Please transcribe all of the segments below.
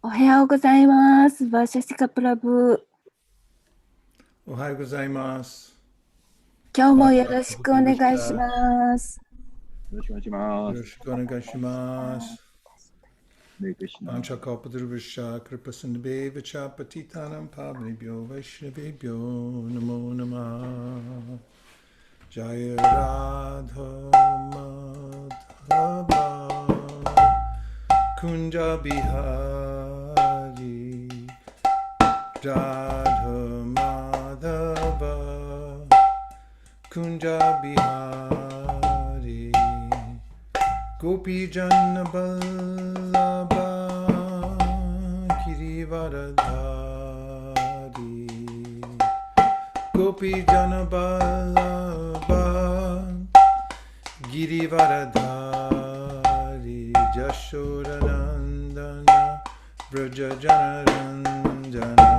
Ohayou gozaimasu, Vaisesika Prabhu. Ohayou gozaimasu. 今日もよろしくお願いします。よろしくお願いします。よろしくお願いします。Mancha Kalpadruvascha Kripasindhabevacha Patitanam Pavnibhyo Vaishnavebhyo Namo Namah Jaya Radha Madhava Kunja Bihari Radha Madhava Kunja Bihari Gopi Jana Vallabha Girivaradhari Gopi Jana Vallabha Girivaradhari Jashodanandana Vraja Jana Ranjana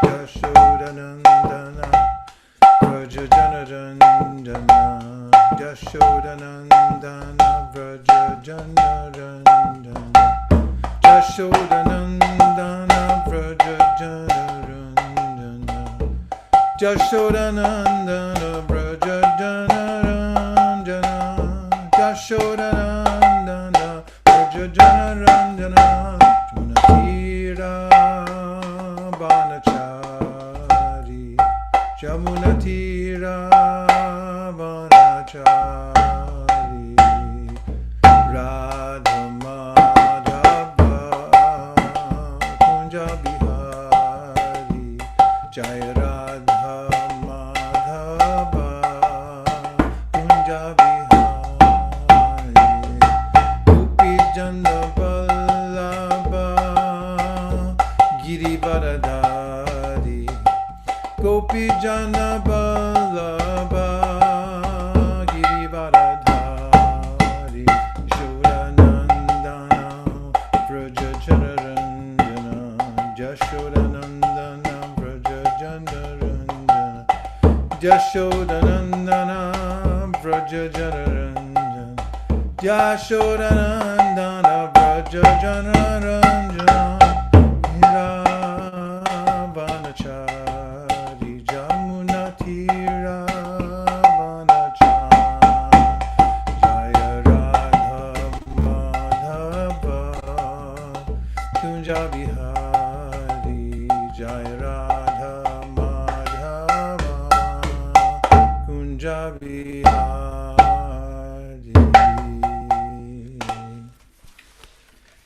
Jashodanandana Vraja Jana Ranjana Jashodanandana Vraja Jana Ranjana Jashodanandana Vraja Jana Ranjana Jashodanandana Vraja Jana Ranjana Jashodanandana Vraja Jana Ranjana Jamunatira Banachari Jamunatira Banachari Radha Madhava Kunja Bihari Jaya Radha Madhava Kunja Bihari Gopi Jana Vallabha Girivaradhari Gopi Jana Vallabha Girivaradhari Jashodanandana Vraja Jana Ranjana Jashodanandana Vraja Jana Ranjana Jashodanandana Vraja Jana Ranjana Jashodanandana Vraja Jana Ranjana Vanachari Jamunatira Vanachari Jaya Radha Madhava Kunja Bihari Jaya Radha Madhava Kunja Bihari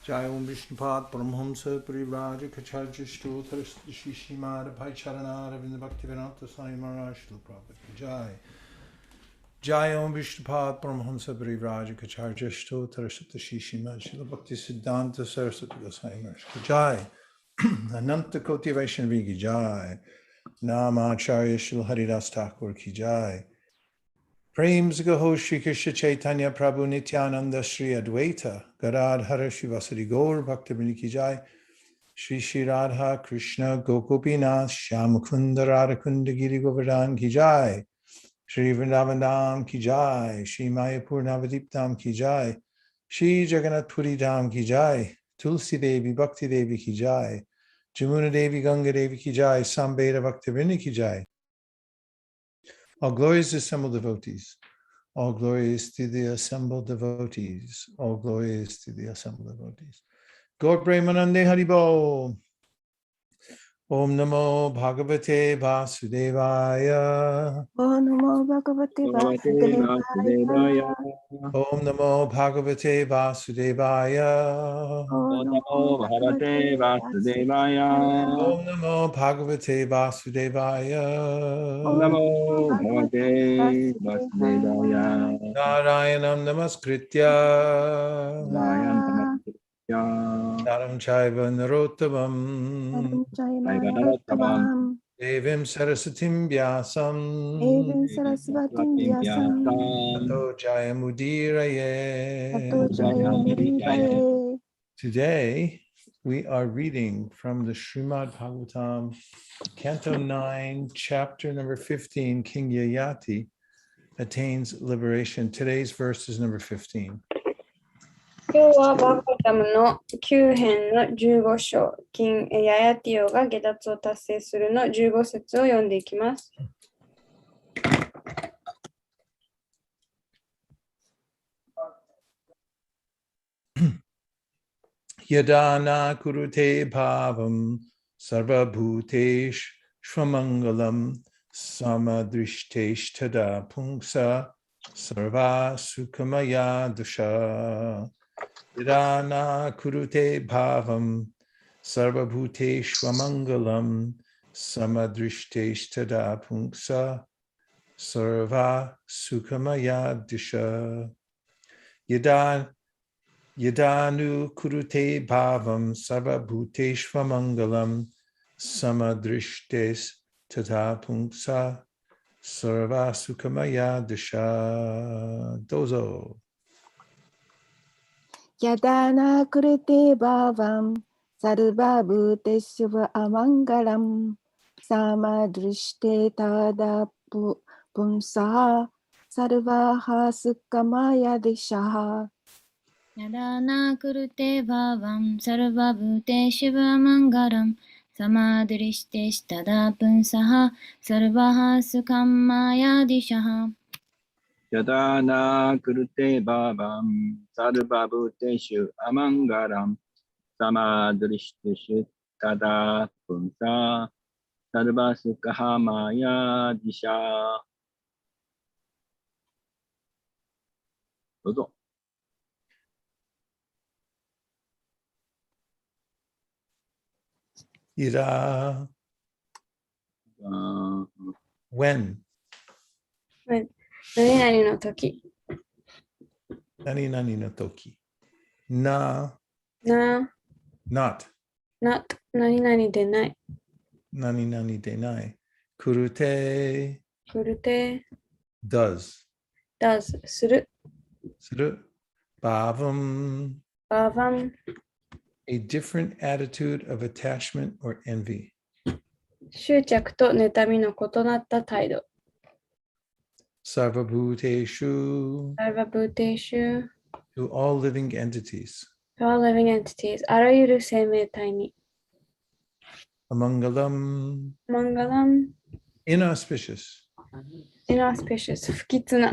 Jai Om Vishnupad Paramhamsa Parivraj Kacharya Stotra Shishimad Bhaicharana Ravinda Bhaktivedanta Swami Maharaj Srila Prabhupada Jai Jai Om Vishnupad Paramhamsa Parivraj Kacharya Stotra Shishimad Srila Bhakti Siddhanta Saraswati Goswami Maharaj Jai Ananta Koti Vaishnavi Ki Jai Namacharya Srila Haridas Thakur Ki Jai Prem Gaho Shri Krishna Chaitanya Prabhu Nityananda Shri Advaita Gadadhara Shivasari Gaur Bhaktivinoda Ki Jai Shri Shri Radha Krishna Gokupinath Shyamakunda Radhakunda Giri Govardhan Ki Jai Shri Vrindavan Dham Ki Jai Shri Mayapur Navadip Dham Ki Jai Shri Jagannath Puri Dham Ki Jai Tulsi Devi Bhakti Devi Ki Jai Jamuna Devi Ganga Devi Ki Jai Sambheda Bhaktivinoda Ki Jai. All glories to assembled devotees. All glories to the assembled devotees. All glories to the assembled devotees. Gaur Premanande Haribo. Om Namo Bhagavate Vasudevaya. Om Namo Bhagavate Vasudevaya. Om Namo Bhagavate Vasudevaya. Om Namo Bhagavate Vasudevaya. Om Namo Bhagavate Vasudevaya. Om Namo Bhagavate Vasudevaya. Narayanam Namaskritya. Naram Chaiva Narottamam. Devim Sarasatim Vyasam. Tato Jayamudiraye. Today we are reading from the Srimad Bhagavatam, Canto 9, Chapter number 15, King Yayati attains liberation. Today's verse is number 15. 今日はバーガタムの9編の15章、ヤヤティオが下脱を達成するの15節を読んでいきます。Yadana kurute bhavam sarva bhutesh shvamangalam samadrishtesh tada pungsa sarva sukhamaya dusha. Yadana kurute bhavam sarva bhutesh shvamangalam samadrishtesh tada pungsa sarva sukhamaya dusha. Yadanu kurute bhavam sarva bhuteshva mangalam samadrishtes tata pungsa sarva sukhamaya disha. Dozo. Yadana kurute bhavam sarva bhuteshva amangalam samadrishte tada pumsaha sarvaha sukhamaya dishaha. Yadana kurute bhavam sarva bhuteshu mangalam samadrishte tada punsaha sarvaha sukhamaya dishaha. Yadana kurute bhavam sarva bhuteshu amangalam samadrishteshu tada punsa sarva sukhamaya disha. どうぞ。Ira. When. 何々の時。Nani nani no toki. Na.な、Not. not 何々でない。Nani nani de nai. Kurute. くるて、Does. does する。Suru. Bhavam. バーバン、A different attitude of attachment or envy. 執着と妬みの異なった態度。Sarvabhuteshu. サルバブーテーシュ、 To all living entities. all living entities、あらゆる生命体に。Amangalam. マンガラン、Inauspicious. inauspicious、不吉な。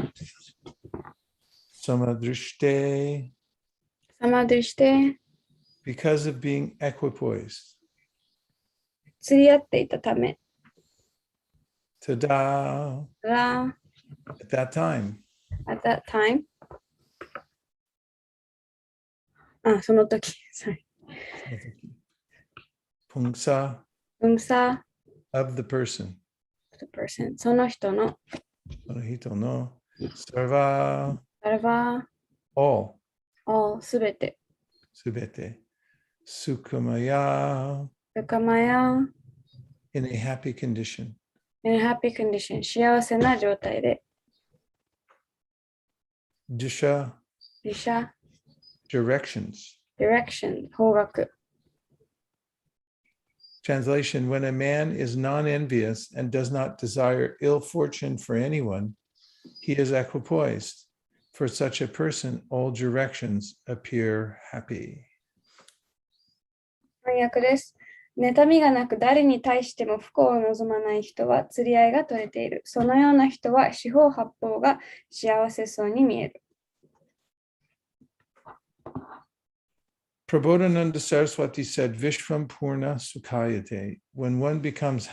Samadrishte. サマドリして、Because of being equipoised. 釣り合っていたため。Tada. が、At that time. at that time、その時。sorry。Pungsa さ、of the person. the person、その人の。Hito no. Sarva. あれは、All. all すべて。Subete. Sukhamaya. 仲間や、In a happy condition. in a happy condition、幸せな状態で。Disha. リシャ、Directions. direction、方角。Translation: When a man is non-envious and does not desire ill fortune for anyone, he is equipoised. For such a person, all directions appear happy. 翻訳です。妬みがなく誰に対しても不幸を望まない人は釣り合いが取れている。そのような人は四方八方が幸せそうに見える。Prabodhananda Saraswati said, Vishvam Purna Sukhayate. When one becomes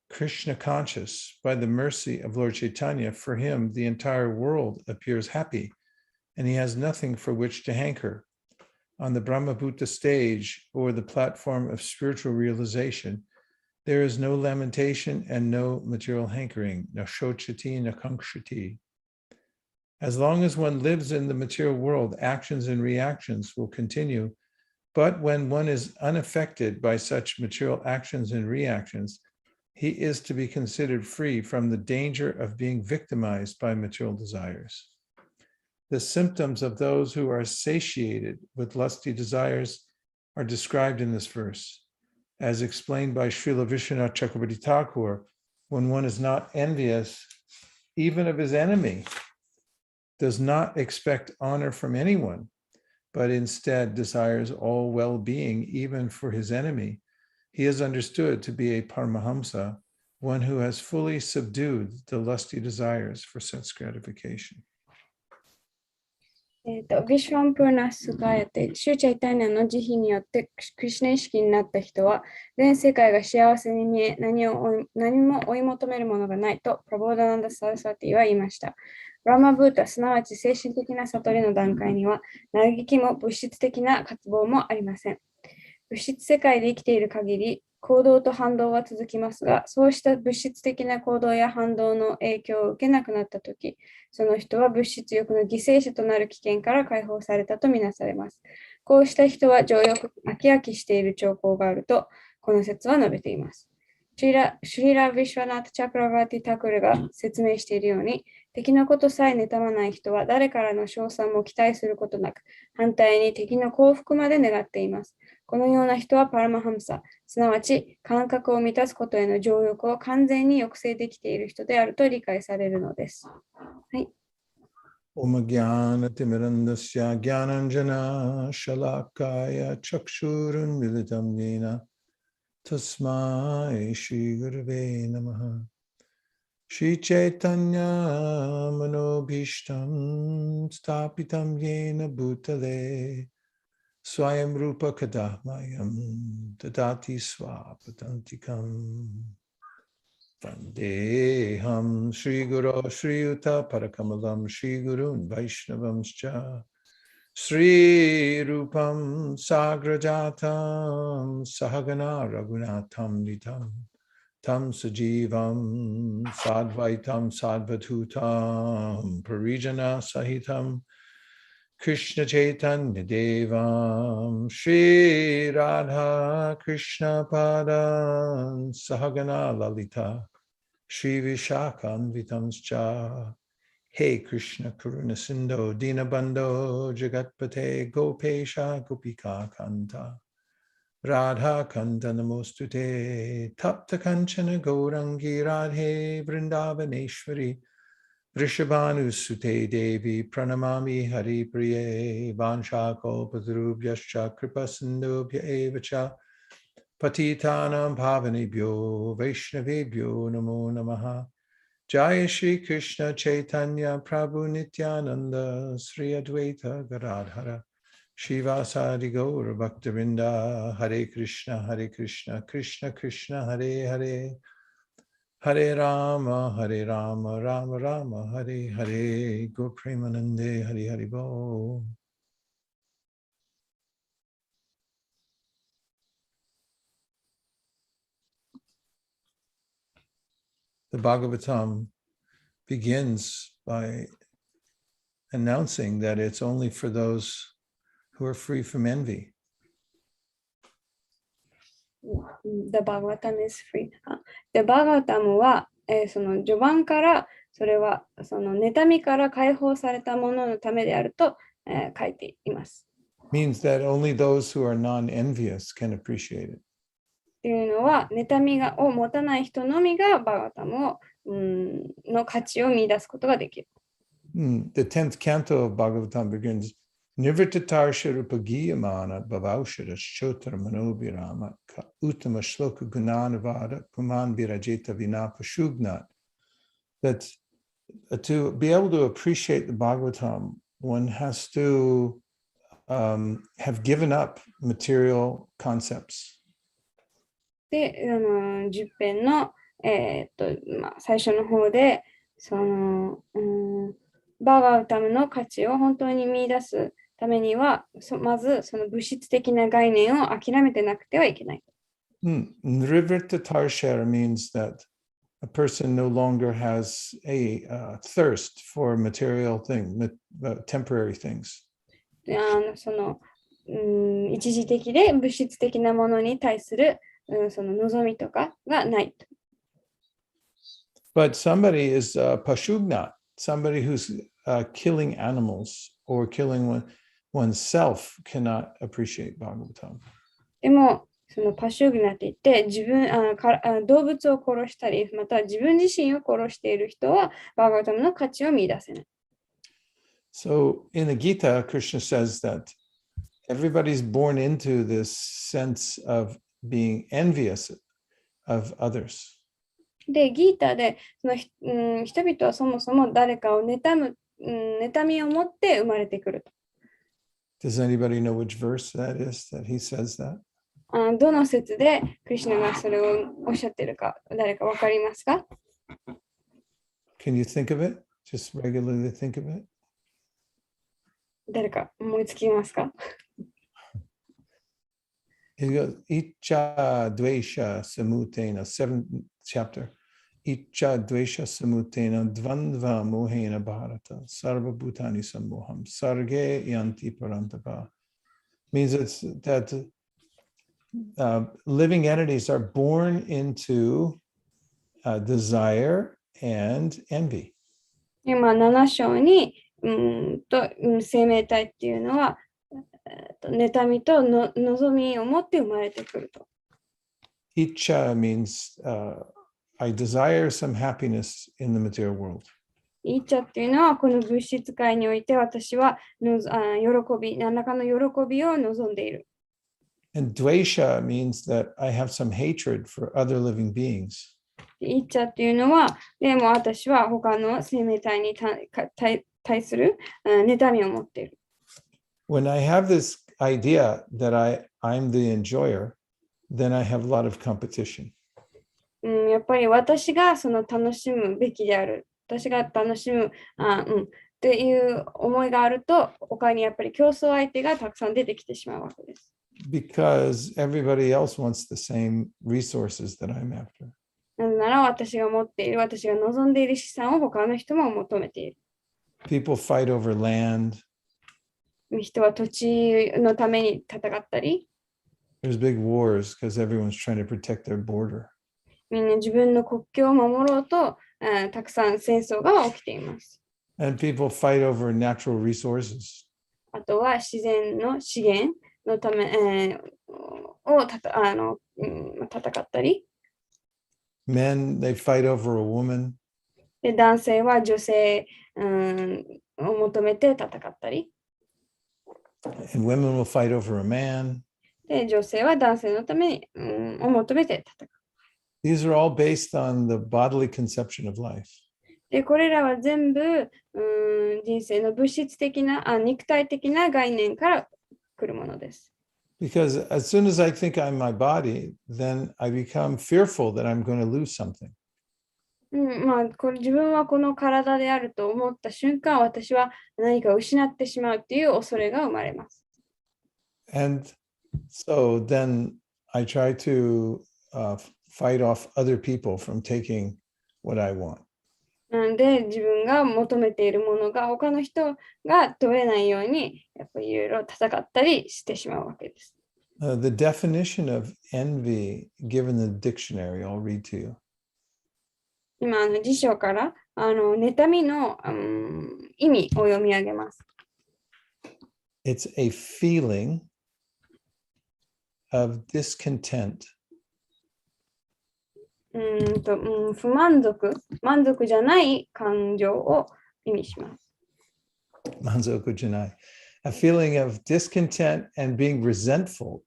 Krishna conscious by the mercy of Lord Chaitanya, for him the entire world appears happy, and he has nothing for which to hanker. On the Brahmabhuta stage, or the platform of spiritual realization, there is no lamentation and no material hankering, no shochati, no kankshati. As long as one lives in the material world, actions and reactions will continue. But when one is unaffected by such material actions and reactions, he is to be considered free from the danger of being victimized by material desires. The symptoms of those who are satiated with lusty desires are described in this verse. As explained by Srila Vishwanath Chakrabarti Thakur, when one is not envious, even of his enemy, does not expect honor from anyone, but instead desires all well-being even for his enemy, he is understood to be a Paramahamsa, one who has fully subdued the lusty desires for sense gratification. ビシュワンプーナスガヤテ、シュチャイタニアの慈悲によってクリシュナ意識になった人は、全世界が幸せに見え、何も追い求めるものがないと、プラボーダナンダ・サルサティは言いました。ラマブータ、すなわち精神的な悟りの段階には、嘆きも物質的な渇望もありません。物質世界で生きている限り、行動と反動は続きますが、そうした物質的な行動や反動の影響を受けなくなったとき、その人は物質欲の犠牲者となる危険から解放されたとみなされます。こうした人は情欲、飽き飽きしている兆候があると、この説は述べています。シュリラ・ヴィシュワナータ・チャクラバーティ・タクルが説明しているように、敵のことさえ妬まない人は誰からの称賛も期待することなく、反対に敵の幸福まで願っています。このような人はパラマハムサ、すなわち感覚を満たすことへの情欲を完全に抑制できている人であると理解されるのです。はい。Om Gyana Timirandasya Gyananjana Shalakaya Chakshurun Militam Yena Tasmai Shri Gurave Namaha Shri Chaitanya Manobhishtam Stapitam Yena Bhutale Swayam Rupa Kadahmayam Dadati Swapatantikam Vandeham Shri Guru Shri Yuta Parakamalam Shri Gurun Vaishnavamscha Sri Rupam Sagrajatam Sahagana Raghunatham Nitam Tam Sajivam Sadvaitam Sadvatutam Parijana Sahitam Krishna Chaitanya Devam Shri Radha Krishna Padam Sahagana Lalita Shri Vishakam Vitamscha Hey Krishna Karuna Sindho Dinabandho Jagatpate Gopesha Gopika Kanta Radha Kanta Namostute Tapta Kanchana Gaurangi Radhe Vrindavaneshwari Vrishabhanu Sute Devi Pranamami Hari Priye Vanshako Padrubhyascha Kripa Sindhubhya Evacha Patitanam Bhavanebhyo Vaishnavebhyo Namo Namaha Jaya Shri Krishna Chaitanya Prabhu Nityananda Sri Advaita Gadadhara Shivasadi Gaura Bhaktavinda Hare Krishna Krishna Krishna Hare Hare Hare Rama, Rama Rama, Hare Hare, Go Premanande, Hare Hare Bo. The Bhagavatam begins by announcing that it's only for those who are free from envy. The Bhagavatam is free. The Bhagavatam は、その序盤からそれはその妬みから解放されたもののためであると、書いています。Means that only those who are non-envious can appreciate it. っていうのは、妬みを持たない人のみがバガタムをの価値を見出すことができる。The 10th canto of Bhagavatam begins Nirvitatar Shirupagiyamana Bhavaushara Shotra Manobirama Ka Uttama Shloka Gunanavada Puman Virajeta Vinapashugnat. That to be able to appreciate the Bhagavatam, one has to have given up material concepts. で、10編の、最初の方で、その、バガウタムの価値を本当に見出すためには、まずその物質的な概念を諦めてなくてはいけない。Nrivrita tarshara means that a person no longer has a thirst for material things, temporary things. その、一時的で物質的なものに対する、その望みとかがない。But somebody is pashugnat, somebody who's killing animals or killing oneself cannot appreciate Bhagavatam. でも、そのパシュグナって言って動物を殺したり、また自分自身を殺している人はバーガータムの価値を見出せない。So in the Gita, Krishna says that everybody's born into this sense of being envious of others. で、ギーターで人々はそもそも誰かを妬みを持って生まれてくると。Does anybody know which verse that is that he says that? どの説でクリシュナがそれをおっしゃっているか誰かわかりますか？ Can you think of it? Just regularly think of it. 誰か思いつきますか？ It goes, Icha Dvesha Samutena, 7th chapter. Icha Dvesha Samutena Dvandva Mohena Bharata Sarva Bhutani Sammoham Sarge Yanti Parantapa. Means it's that living entities are born into desire and envy. 今7章に生命体っていうのは妬みと望みを持って生まれてくると。Icha means I desire some happiness in the material world. イーチャっていうのはこの物質界において私は何らかの喜びを望んでいる。And dvesha means that I have some hatred for other living beings. イーチャっていうのはでも私は他の生命体に対する妬みを持っている。When I have this idea that I'm the enjoyer, then I have a lot of competition. やっぱり私がその楽しむべきである。私が楽しむっていう思いがあると、他にやっぱり競争相手がたくさん出てきてしまうわけです。Because everybody else wants the same resources that I'm after. なぜなら私が持っている、私が望んでいる資産を他の人も求めている。People fight over land. 人は土地のために戦ったり、There's big wars because everyone's trying to protect their border. みんな自分の国境を守ろうと、たくさん戦争が起きています。And people fight over natural resources. あとは自然の資源のため、戦ったり、Men, they fight over a woman. で男性は女性、を求めて戦ったり、And women will fight over a man. で女性は男性のために、を求めて戦う。These are all based on the bodily conception of life. でこれらは全部、人生の物質的な肉体的な概念から来るものです。Because as soon as I think I'm my body, then I become fearful that I'm going to lose something. 自分はこの体であると思った瞬間、私は何かを失ってしまうという恐れが生まれます。And so then I try to fight off other people from taking what I want. なので自分が求めているものが他の人が取れないようにやっぱりいろいろ戦ったりしてしまうわけです。The definition of envy given the dictionary, I'll read to you. 今辞書から妬みの、意味を読み上げます。It's a feeling of discontent. 不満足、満足じゃない感情を意味します。Manzoku janai. A feeling of discontent and being resentful.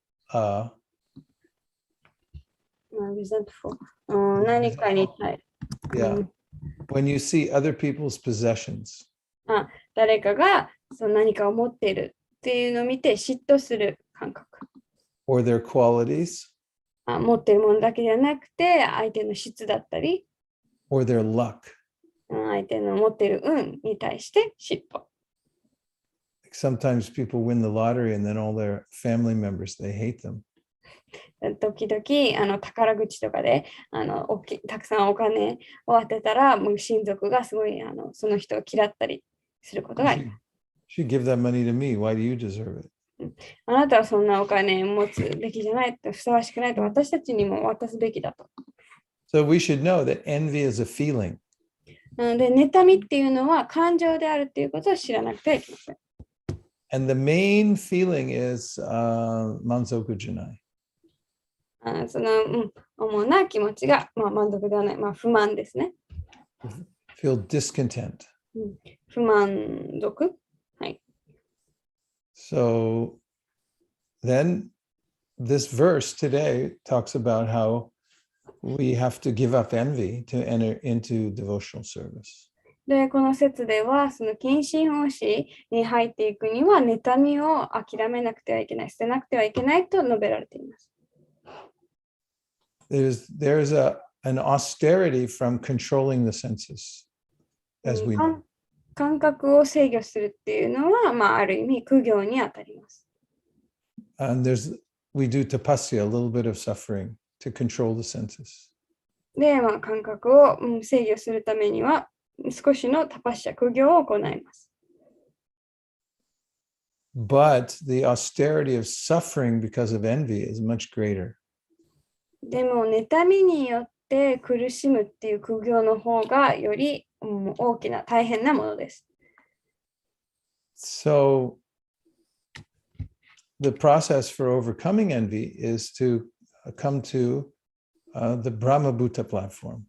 resentful. 何かに対、Yeah. When you see other people's possessions. 誰かが何かを持っているっていうのを見て嫉妬する感覚。Or their qualities. 持っているものだけじゃなくて相手の質だったり。Or their luck. 相手の持っている運に対して嫉妬。Sometimes people win the lottery and then all their family members, they hate them. 時々宝くじとかでたくさんお金を当てたらもう親族がすごいその人を嫌ったりすることがあります。Should give that money to me. Why do you deserve it? あなたはそんなお金を持つべきじゃないと、ふさわしくないと、私たちにも渡すべきだと。So we should know that envy is a feeling. なので、妬みっていうのは感情であるっていうことを知らなくてはいけません。And the main feeling is manzoku janai. その、主な気持ちが、満足ではない、不満ですね。Feel discontent. 不満足。はい。So then this verse today talks about how we have to give up envy to enter into devotional service. で、この説では、その近親奉仕に入っていくには、妬みを諦めなくてはいけない、捨てなくてはいけないと述べられています。There's an austerity from controlling the senses, as we know. 感覚を制御するっていうのは、まあ、ある意味苦行にあたります。And we do tapasya, a little bit of suffering to control the senses. で、まあ、感覚を制御するためには、少しのタパッシャ苦行を行います。But the austerity of suffering because of envy is much greater. でも、妬みによって苦しむっていう苦行の方がより大きな大変なものです。So the process for overcoming envy is to come to the Brahma Bhuta platform.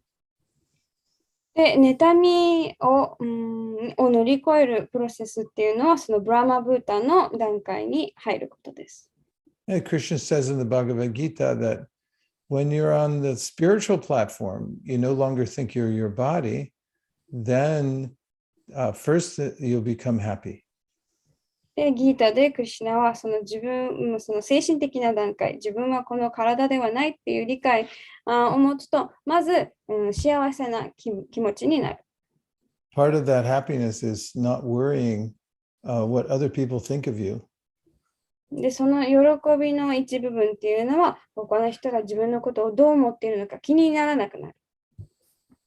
で、妬みを乗り越えるプロセスっていうのは、そのブラマブータの段階に入ることです。And Krishna says in the Bhagavad Gita that when you're on the spiritual platform, you no longer think you're your body, then first you'll become happy. で、ギータでクリシュナはそのその精神的な段階、自分はこの体ではないっていう理解を持つと、まず、幸せな気持ちになる。Part of that happiness is not worrying what other people think of you. で、その喜びの一部分っていうのは、他の人が自分のことをどう思っているのか気にならなくなる。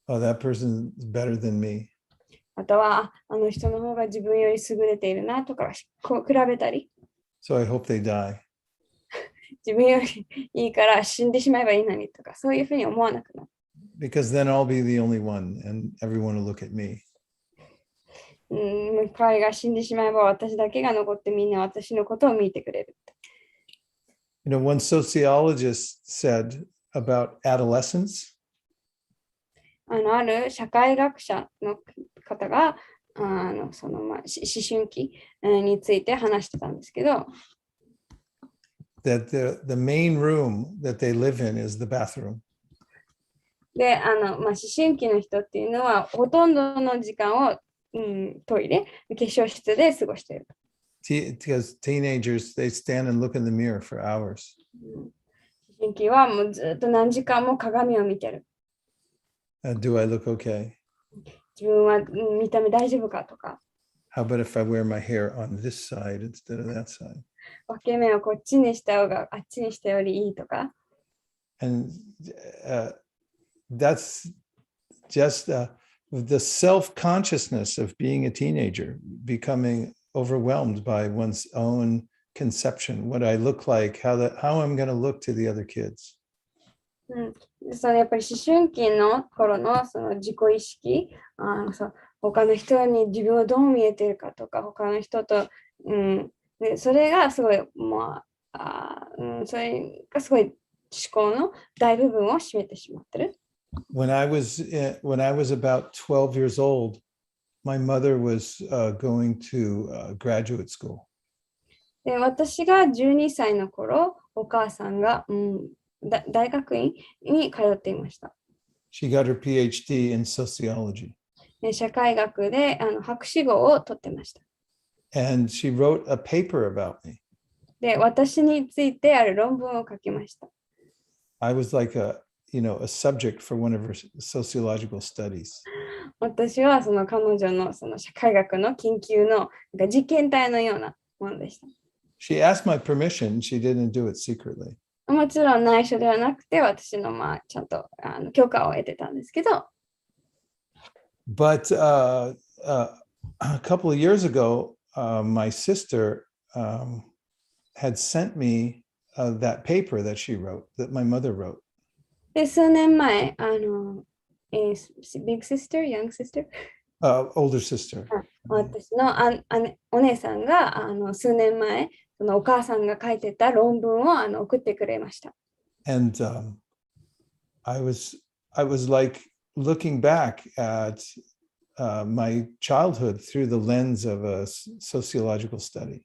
Oh, that person is better than me. あとは、あの人の方が自分より優れているなとか、こう比べたり。So I hope they die. 自分よりいいから死んでしまえばいいのにとか、そういうふうに思わなくなる。Because then I'll be the only one and everyone will look at me. 彼が死んでしまえば私だけが残ってみんな私のことを見てくれる。You know, one sociologist said about adolescence. ある社会学者の方が思春期について話してたんですけど、that the main room that they live in is the bathroom. で、思春期の人っていうのはほとんどの時間を、トイレ、化粧室で過ごしている。Because teenagers, they stand and look in the mirror for hours. 思春期はもうずっと何時間も鏡を見てる。Do I look okay? 自分は見た目大丈夫かとか。How about if I wear my hair on this side instead of that side? 分け目をこっちにした方があっちにしたよりいいとか。And that's just the self-consciousness of being a teenager, becoming overwhelmed by one's own conception, what I look like, how I'm going to look to the other kids. そのやっぱり思春期の頃のその自己意識、他の人に自分はどう見えてるかとか、他の人と、でそれがすごい、それがすごい思考の大部分を占めてしまってる。When I was about 12 years old, my mother was going to graduate school. で、私が12歳の頃、お母さんが、大学院に通っていました。She got her PhD in sociology. 社会学で博士号を取ってました。And she wrote a paper about me. で、私についてある論文を書きました。I was like a subject for one of her sociological studies. 私はその彼女のその社会学の研究の実験体のようなものでした。She asked my permission. She didn't do it secretly. もちろん内緒ではなくて、私のちゃんと許可を得てたんですけど。But a couple of years ago, my sister had sent me that paper that she wrote, that my mother wrote. で、数年前、big sister, young sister? Older sister. 私のお姉さんが数年前、そのお母さんが書いてた論文を送ってくれました。And I was like looking back at my childhood through the lens of a sociological study.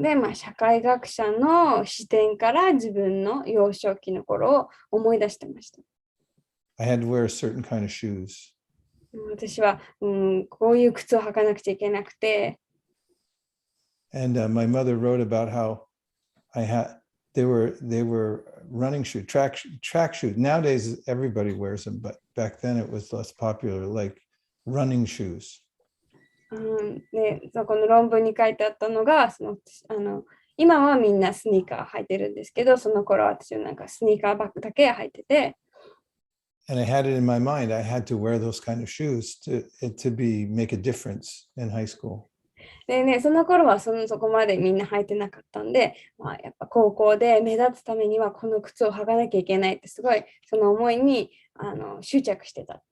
で、社会学者の視点から自分の幼少期の頃を思い出してました。I had to wear a certain kind of shoes. 私は、こういう靴を履かなくちゃいけなくて。And my mother wrote about how they were running shoes, track shoes. Nowadays everybody wears them, but back then it was less popular, like running shoes. で、この論文に書いてあったのが、今はみんなスニーカー履いてるんですけど、その頃私はなんかスニーカーバッグだけ履いてて。And I had it in my mind, I had to wear those kind of shoes to make a difference in high school. でね、その頃はそこまでみんな履いてなかったんで、やっぱ高校で目立つためにはこの靴を履かなきゃいけないってすごいその思いに執着してた。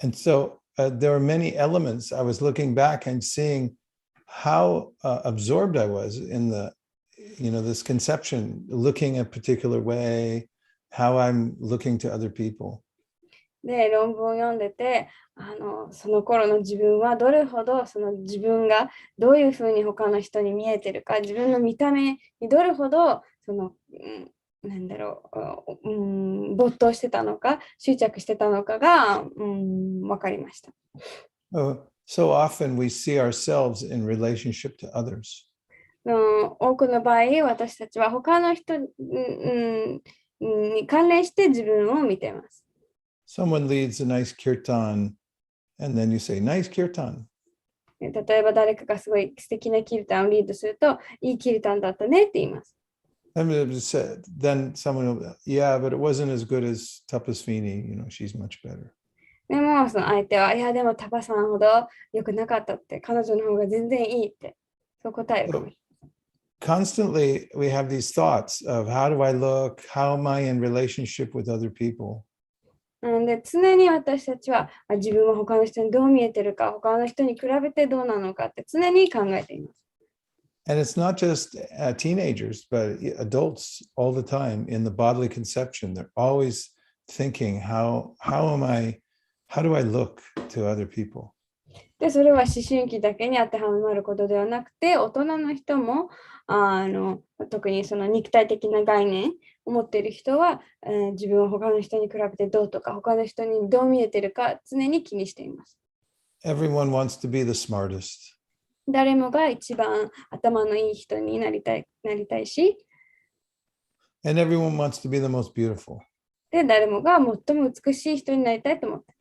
And so there were many elements. I was looking back and seeing how absorbed I was in this conception, looking a particular way, how I'm looking to other people. で、論文を読んでて、その頃の自分はどれほどその自分がどういうふうに他の人に見えてるか、自分の見た目にどれほど没頭してたのか、執着してたのかが、分かりました。So often we see ourselves in relationship to others. 多くの場合、私たちは他の人に関連して自分を見ています。Someone leads a nice kirtan, and then you say, nice kirtan. 例えば誰かがすごい素敵なキルタンをリードすると、いいキルタンだったねって言います。Then someone will, yeah, but it wasn't as good as Tapasvini, she's much better. でもその相手は、いやでもタパさんほど良くなかったって、彼女の方が全然いいって、そう答えるかもしれない。Constantly we have these thoughts of how do I look, how am I in relationship with other people. で常に私たちは自分は他の人にどう見えてるか、他の人に比べてどうなのかって常に考えています。And it's not just teenagers, but adults all the time in the bodily conception. They're always thinking, how do I look to other people? で、それは思春期だけに当てはまることではなくて、大人の人も特にその肉体的な概念を持っている人は、自分は他の人に比べてどうとか、他の人にどう見えているか常に気にしています。Everyone wants to be the smartest. 誰もが一番頭のいい人になりたいし、And everyone wants to be the most beautiful. で、誰もが最も美しい人になりたいと思って。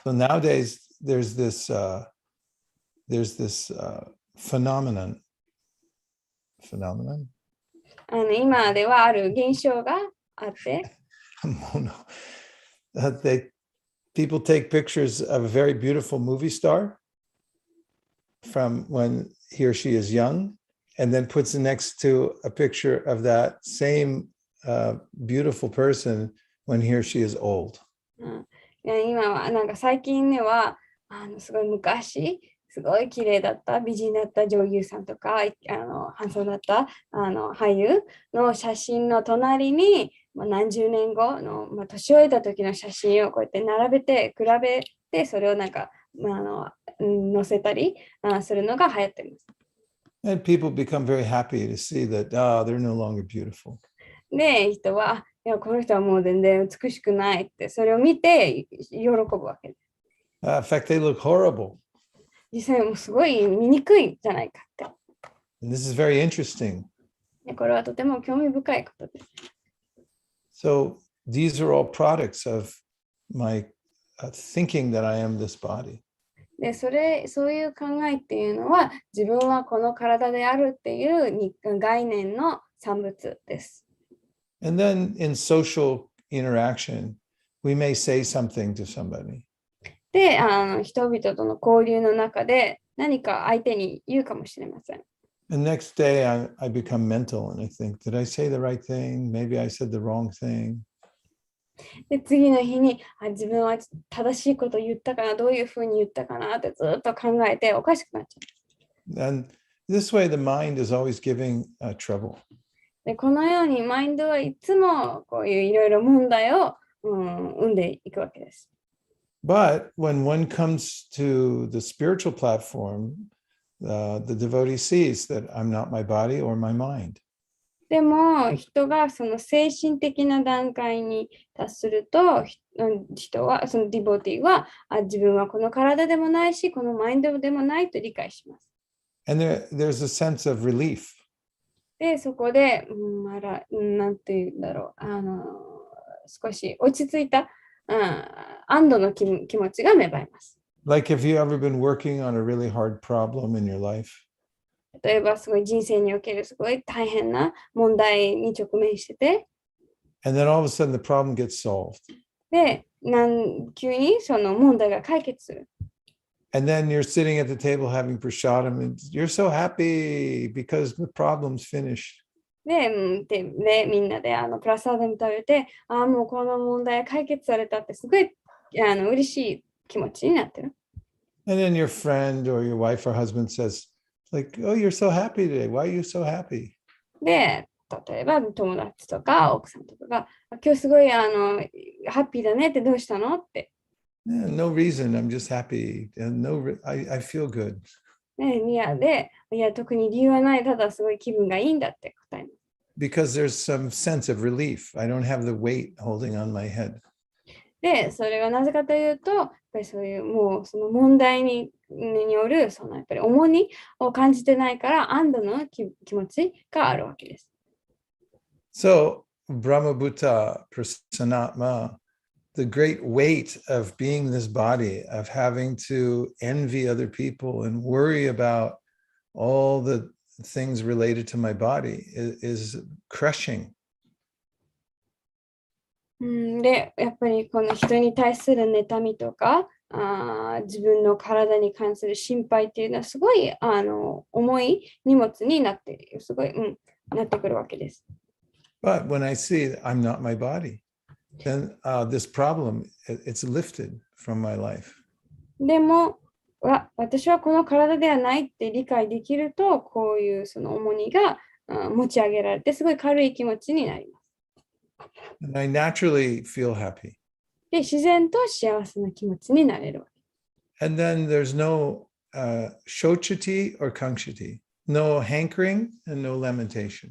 So nowadays there's this phenomenon. 今ではある現象があって、people take pictures of a very beautiful movie star from when he or she is young, and then puts it next to a picture of that same beautiful person when he or she is old. 今はなんか最近ではすごい昔すごい綺麗だった美人だった女優さんとかハンサムだった俳優の写真の隣に、何十年後の、年老いた時の写真をこうやって並べて比べてそれをなんか、載せたりするのが流行っています。And people become very happy to see that they're no longer beautiful. で、人は、いや、この人はもう全然美しくないって、それを見て喜ぶわけです。In fact, they look horrible. 実際もすごい醜いじゃないかって。And this is very interesting. これはとても興味深いことです。So these are all products of my thinking that I am this body. で、そういう考えっていうのは、自分はこの体であるっていう概念の産物です。And then in social interaction, we may say something to somebody. で、人々との交流の中で何か相手に言うかもしれません。The next day I become mental and I think, did I say the right thing? Maybe I said the wrong thing. で、次の日に自分は正しいことを言ったかな、どういうふうに言ったかなってずっと考えておかしくなっちゃう。And this way the mind is always giving trouble. で、このようにマインドはいつもこういういろいろ問題を、生んでいくわけです。But when one comes to the spiritual platform, the devotee sees that I'm not my body or my mind. でも人がその精神的な段階に達すると、人は、そのディボティは自分はこの体でもないし、このマインドでもないと理解します。And there's a sense of relief. で、そこで、なんていうんだろう、少し落ち着いた、安堵の気持ちが芽生えます。Like if you ever been working on a really hard problem in your life. 例えば、すごい人生におけるすごい大変な問題に直面してて、And then all of a sudden the problem gets solved. で、急にその問題が解決する。And then you're sitting at the table having prasadam and you're so happy because the problem's finished. で、みんなでプラサーダに食べて、もうこの問題解決されたってすごい嬉しい気持ちになってる。And then your friend or your wife or husband says, like, oh, you're so happy today. Why are you so happy? で、例えば友達とか奥さんとかが、今日すごいハッピーだねってどうしたのって。Yeah, no reason. I'm just happy. I feel good. いや、特に理由はない。ただすごい気分がいいんだって答えます。Because there's some sense of relief. I don't have the weight holding on my head. で、それがなぜかというと、やっぱりそういうもうその問題によるそのやっぱり重荷を感じてないから安堵の気持ちがあるわけです。So, Brahmabhuta Prasanatma, the great weight of being this body, of having to envy other people and worry about all the things related to my body is crushing. で、やっぱりこの人に対する妬みとか、自分の体に関する心配っていうのはすごい重い荷物になっている、すごい、なってくるわけです。But when I see I'm not my body, then this problem, it's lifted from my life. でも、私はこの体ではないって理解できると、こういうその重荷が持ち上げられて、すごい軽い気持ちになります。And I naturally feel happy. で、自然と幸せな気持ちになれるわけ。And then there's no shochati or kangshati, no hankering and no lamentation.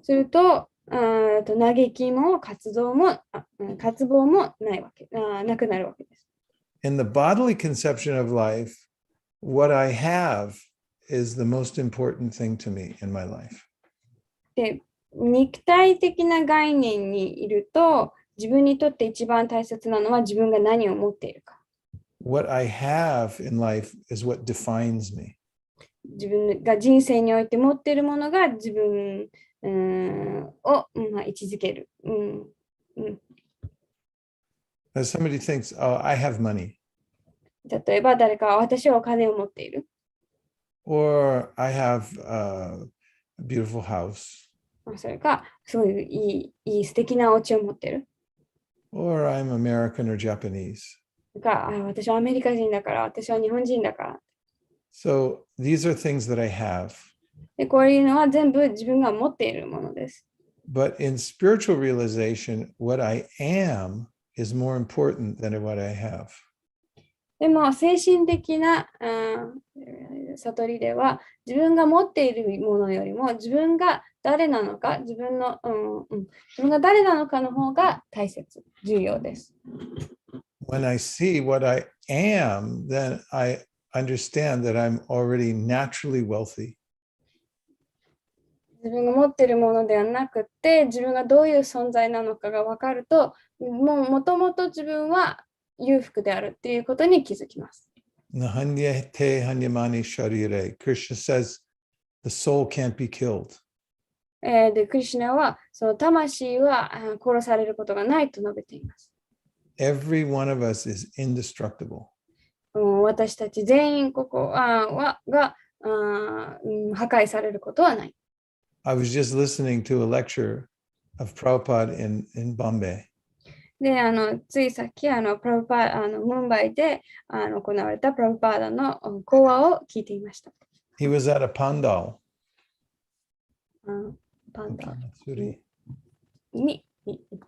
すると、嘆きも渇望もないわけ、なくなるわけです。In the bodily conception of life, what I have is the most important thing to me in my life. で、肉体的な概念にいると、自分にとって一番大切なのは自分が何を持っているか。What I have in life is what defines me. 自分が人生において持っているものが自分を、位置づける。As somebody thinks, oh, I have money. 例えば誰かは私はお金を持っている。Or I have a beautiful house. それか、すごいいい素敵なお家を持っている。Or I'm American or Japanese. 私はアメリカ人だから、私は日本人だから。So these are things that I have. で、こういうのは全部自分が持っているものです。But in spiritual realization, what I am is more important than what I have. でも精神的な悟りでは自分が持っているものよりも自分が誰なのか自分が誰なのかの方が大切、重要です。When I see what I am, then I understand that I'm already naturally wealthy. 自分が持っているものではなくて自分がどういう存在なのかが分かるともともと自分は裕福であるっていうことに気づきます。Nahanyate hanyamani sharire. Krishna says the soul can't be killed. で、クリシュナはその魂は殺されることがないと述べています。Every one of us is indestructible. 私たち全員が破壊されることはない。I was just listening to a lecture of Prabhupada in Bombay. で、ついさっきムンバイで行われたプラブパーダの講話を聞いていました。He was at a pandal. パンダに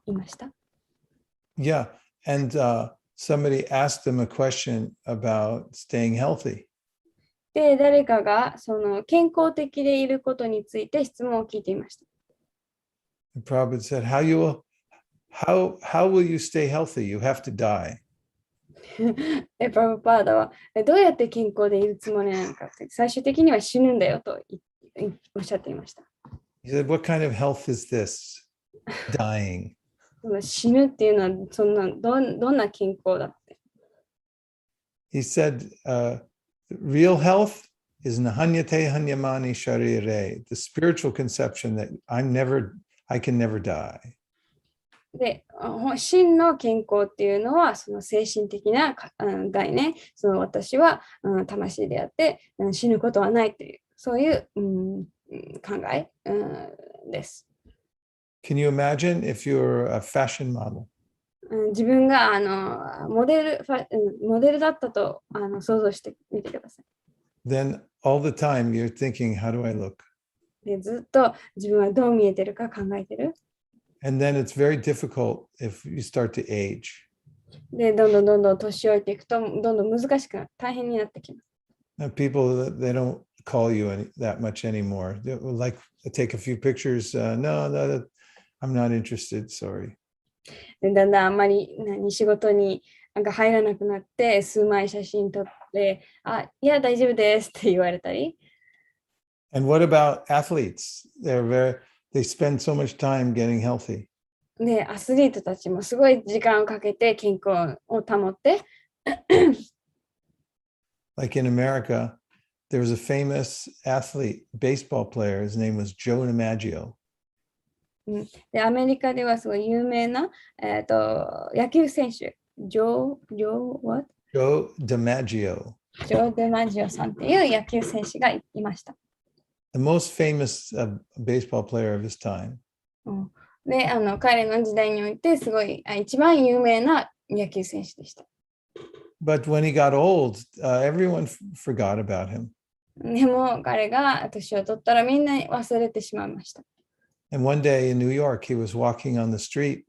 いました。Yeah, and somebody asked him a question about staying healthy. で、誰かがその健康的でいることについて質問を聞いていました。And Prabhupada said, how will you stay healthy? You have to die. で、プラブパーダはどうやって健康でいるつもりなのかって、最終的には死ぬんだよとおっしゃっていました。He said, what kind of health is this? Dying. その死ぬっていうのはそんなどんな健康だって。He said, real health is nahanyate hanyamani sharire, the spiritual conception that I can never die. で、真の健康っていうのは、その精神的な概念、その私は魂であって死ぬことはないという、そういう、考え、です。Can you imagine if you're a fashion model? 自分がモデルだったと想像してみてください。Then all the time you're thinking, how do I look? で、ずっと自分はどう見えてるか考えてる。And then it's very difficult if you start to age. で、どんどん年老いていくと、どんどん難しく大変になってきます。Now, people, they don't call you that much anymore. They will like take a few pictures. No, I'm not interested. Sorry. で、だんだんあんまり仕事に入らなくなって、数枚写真撮って、いや、大丈夫ですって言われたり。And what about athletes? They spend so much time getting healthy. で、アスリートたちもすごい時間をかけて健康を保って。Like in America, there was a famous athlete, baseball player. His name was Joe DiMaggio. で、アメリカではすごい有名な、野球選手、Joe DiMaggio. ジョー・デマジオさんっていう野球選手がいました。The most famous baseball player of his time. で、彼の時代においてすごい一番有名な野球選手でした。But when he got old, everyone forgot about him. でも彼が年を取ったらみんな忘れてしまいました。And one day in New York, he was walking on the street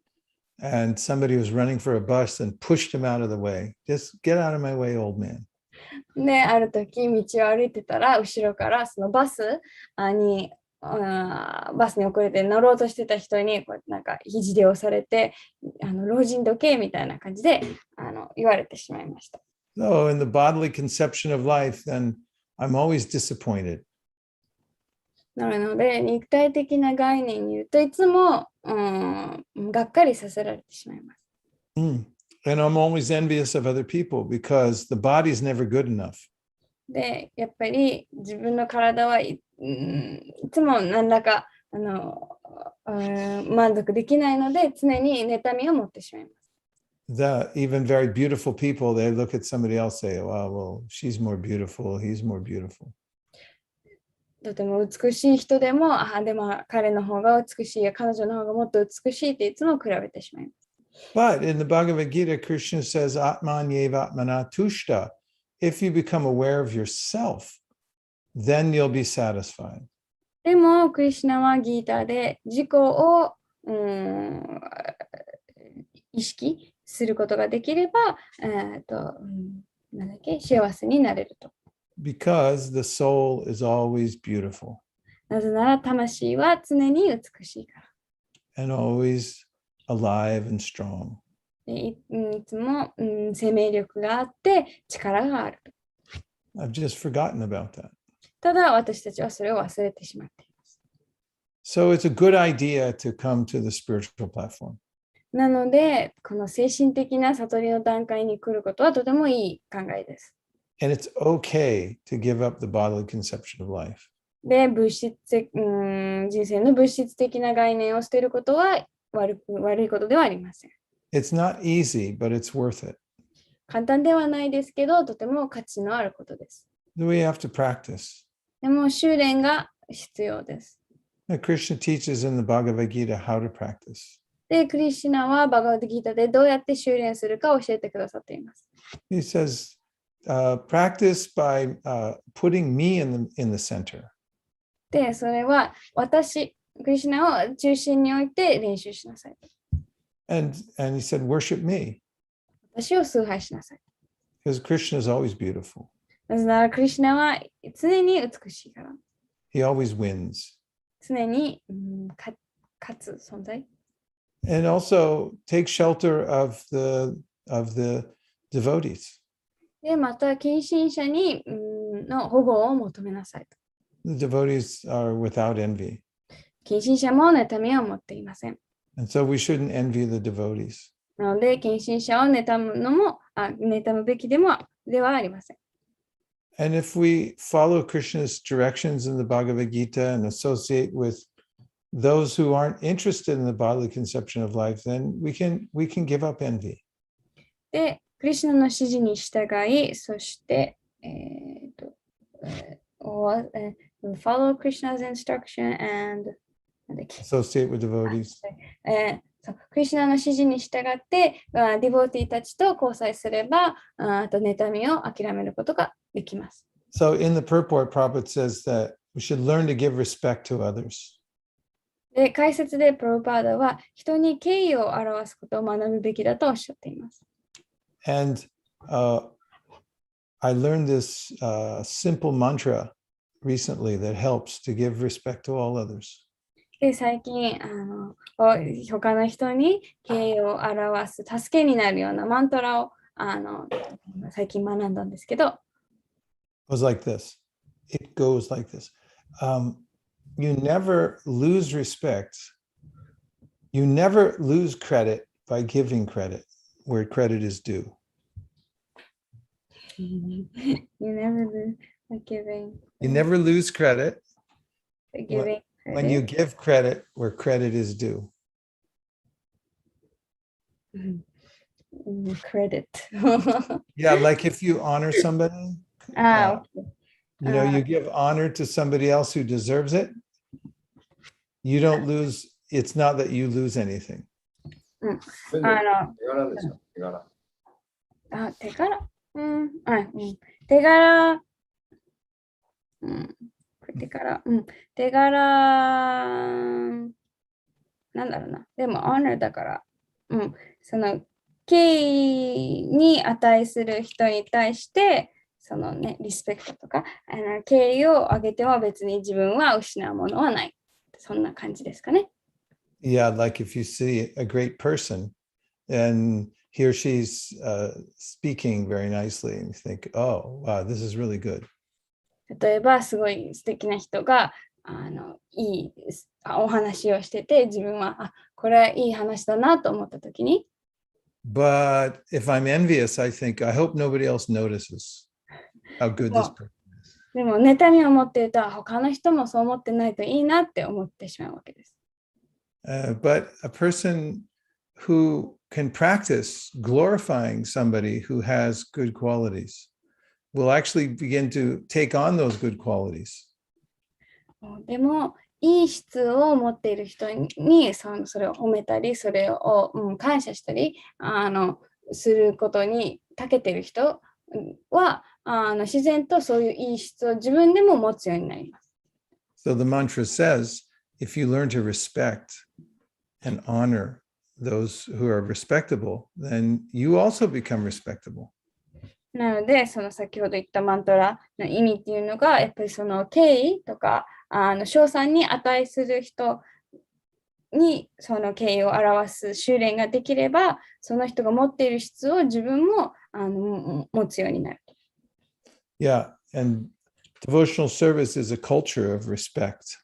and somebody was running for a bus and pushed him out of the way. Just get out of my way, old man. で、ある時道を歩いてたら後ろからそのバスに遅れて乗ろうとしてた人にこうなんか肘で押されて老人時計みたいな感じで言われてしまいました。So in the bodily conception of life, then I'm always disappointed. なので肉体的な概念に言うといつもがっかりさせられてしまいます。And I'm always envious of other people because the body's never good enough. で、やっぱり自分の体はいつも何らか満足できないので常に妬みを持ってしまいます。Even very beautiful people, they look at somebody else and say, well, she's more beautiful, he's more beautiful. とても美しい人でも、でも彼の方が美しいや彼女の方がもっと美しいっていつも比べてしまいます。But in the Bhagavad Gita, Krishna says, Atman yeva atmana tushta. If you become aware of yourself, then you'll be satisfied. でも、クリシュナはギーターで自己を意識することができれば、幸せになれると。Because the soul is always beautiful. なぜなら魂は常に美しいから。And always alive and strong. いつも、生命力があって力がある。I've just forgotten about that. ただ私たちはそれを忘れてしまっています。So it's a good idea to come to the spiritual platform. なので、この精神的な悟りの段階に来ることはとてもいい考えです。And it's okay to give up the bodily conception of life. で、人生の物質的な概念を捨てることは悪いことではありません。It's not easy, but it's worth it. 簡単ではないですけど、とても価値のあることです。We have to practice. でも、修練が必要です。Krishna teaches in the Bhagavad Gita how to practice. で、クリシュナはバガヴァッドギータでどうやって修練するか教えてくださっています。He says, practice by putting me in the center. で、それは私、クリシュナを中心に置いて練習しなさい。And he said, worship me. 私を崇拝しなさい。Because Krishna is always beautiful. なぜならクリシュナは常に美しいから。He always wins. 常に、勝つ存在。And also take shelter of the devotees. で、また、近親者にの保護を求めなさいと。The devotees are without envy. 近親者も妬みを持っていません。And so we shouldn't envy the devotees. なので、近親者を妬むべきではありません。And if we follow Krishna's directions in the Bhagavad Gita and associate with those who aren't interested in the bodily conception of life, then we can give up envy. で、クリシュナの指示に従い、そして、follow Krishna's instruction and Associate with devotees. クリシュナの指示に従って、ディボーティーたちと交際すれば、あと妬みを諦めることができます。So in the purport, Prabhupada says that we should learn to give respect to others. で、解説でプロパーダは人に敬意を表すことを学ぶべきだとおっしゃっています。And I learned this simple mantra recently that helps to give respect to all others. で、最近他の人に敬意を表す助けになるようなマントラを最近学んだんですけど、It was like this. It goes like this. You never lose respect. You never lose credit by giving credit where credit is due. You never lose by giving. You never lose credit By giving when you give credit where credit is due. Credit. Yeah, like if you honor somebody, Okay. you give honor to somebody else who deserves it. You don't lose. It's not that you lose anything. 手柄ですよ、手柄。手柄。手柄。手柄。なんだろうな。でも、honor だから、その、敬意に値する人に対して、そのね、リスペクトとか、敬意を上げては別に自分は失うものはない。そんな感じですかね。Yeah, like if you see a great person and he or she's speaking very nicely and you think, oh, wow, this is really good. 例えば、すごい素敵な人がいいお話をしてて、自分は、これはいい話だなと思ったときに、But if I'm envious, I think, I hope nobody else notices how good this person is. でも、妬みを持っていると、他の人もそう思ってないといいなって思ってしまうわけです。But a person who can practice glorifying somebody who has good qualities will actually begin to take on those good qualities. でも、いい質を持っている人にそれを褒めたり、それを、感謝したりすることに長けている人は自然とそういういい質を自分でも持つようになります。So the mantra says, if you learn to respect and honor those who are respectable, then you also become respectable. なので、その先ほど言ったマントラの意味っていうのが、やっぱりその敬意とか、称賛に値する人にその敬意を表す修練ができれば、その人が持っている質を自分も持つようになる。Yeah, and devotional service is a culture of respect.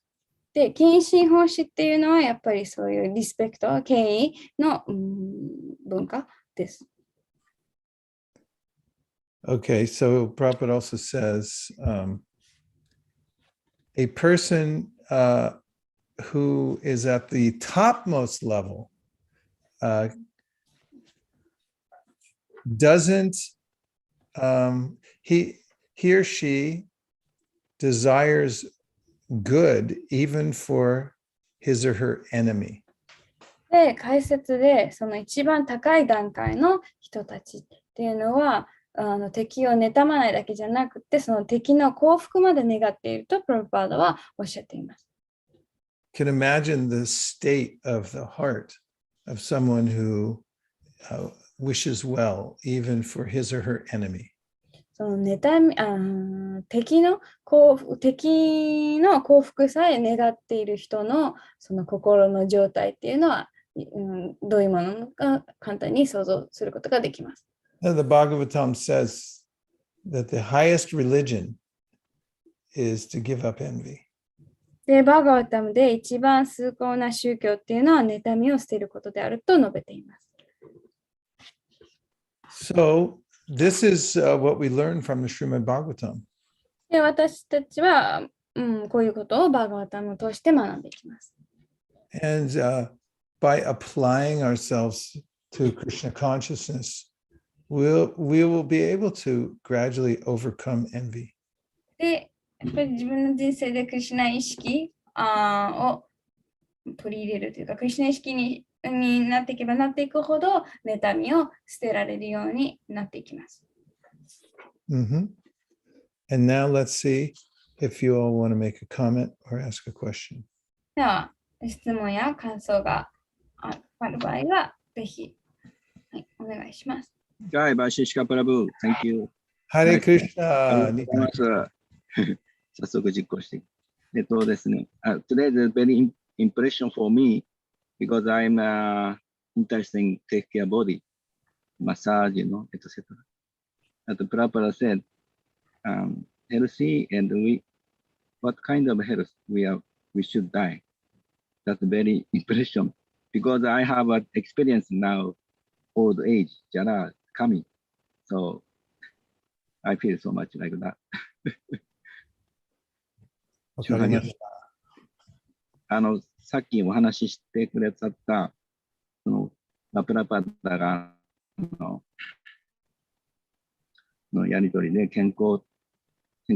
で、献身奉仕っていうのはやっぱりそういうリスペクト、敬意の文化です。Okay, so Prabhupada also says a person who is at the topmost level doesn't, he or she desires good even for his or her enemy. で、解説でその一番高い段階の人たちっていうのは、敵を妬まないだけじゃなくて、その敵の幸福まで願っているとプロパーダはおっしゃっています。Can imagine the state of the heart of someone who wishes well even for his or her enemy. その妬み、敵の幸福さえ願っている人のその心の状態っていうのは、どういうものか簡単に想像することができます。The Bhagavatam says that the highest religion is to give up envy. で、バーガータムで一番崇高な宗教っていうのは妬みを捨てることであると述べています。So this is what we learn from the Srimad Bhagavatam. で、私たちは、こういうことをバーガータムを通して学んでいきます。And by applying ourselves to Krishna consciousness, we will be able to gradually overcome envy. で、やっぱり自分の人生でクリシュナ意識を取り入れるというか、クリシュナ意識になっていけばなっていくほど、妬みを捨てられるようになっていきます。Mm-hmm. And now let's see if you all want to make a comment or ask a question. では、質問や感想がある場合は、ぜひ、はい、お願いします。Jai Vaisesika Prabhu, thank you. Hare あり Krishna. がとうございます。早速実行して。ですね、today is a very impression for me because I'm interested in take care body, massage, etc. As Prabhupada said, healthy and what kind of health we should die. That's very impression because I have an experience now, old age, jara coming. So I feel so much like that. わかりました。さっきお話ししてくれた、そのラプラパダがのやりとりで健康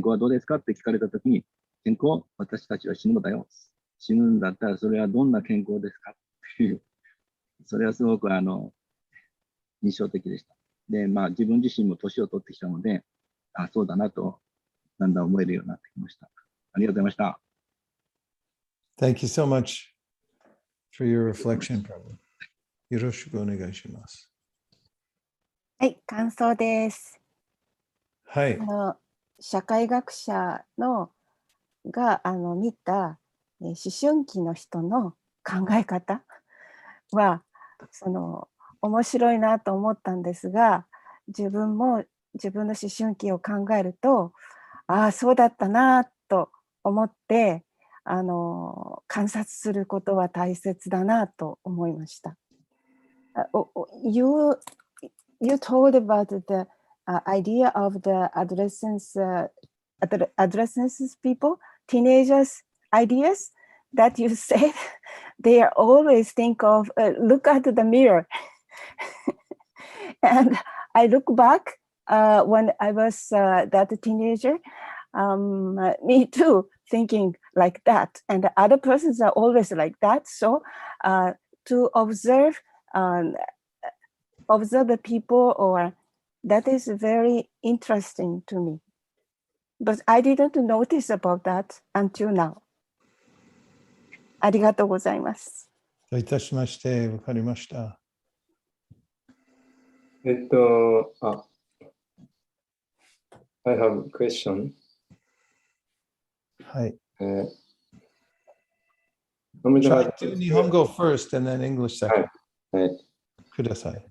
はどうですかって聞かれたときに、健康、私たちは死ぬのだよ。死ぬんだったらそれはどんな健康ですかっていう、それはすごく印象的でした。で、自分自身も年を取ってきたので、そうだなと、だんだん思えるようになってきました。ありがとうございました。Thank you so much for your reflection, Prabhu. よろしくお願いします。はい、感想です。はい。社会学者が見た思春期の人の考え方は面白いなと思ったんですが、自分も自分の思春期を考えると、そうだったなと思って観察することは大切だなと思いました。You told about the idea of the adolescents people, teenagers ideas that you said they always think of look at the mirror. And I look back when I was that teenager, me too, thinking like that. And the other persons are always like that. So to observe the people, or that is very interesting to me. But I didn't notice about that until now. ありがとうございます。どういたしまして、わかりました。I have a question. はい。Try to 日本語 first and then English second. はい。ください。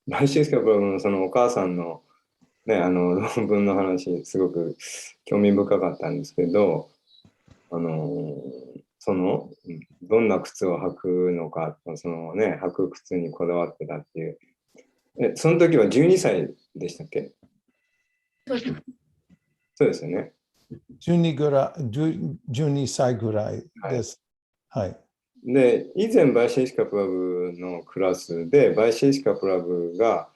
バイシェスカプラブのそのお母さんのね、論文の話、すごく興味深かったんですけど、どんな靴を履くのか、履く靴にこだわってたっていう。その時は12歳でしたっけ？そうですよね。12歳ぐらいです。はい。で、以前バイシェイシカプラブのクラスで、バイシェイシカプラブが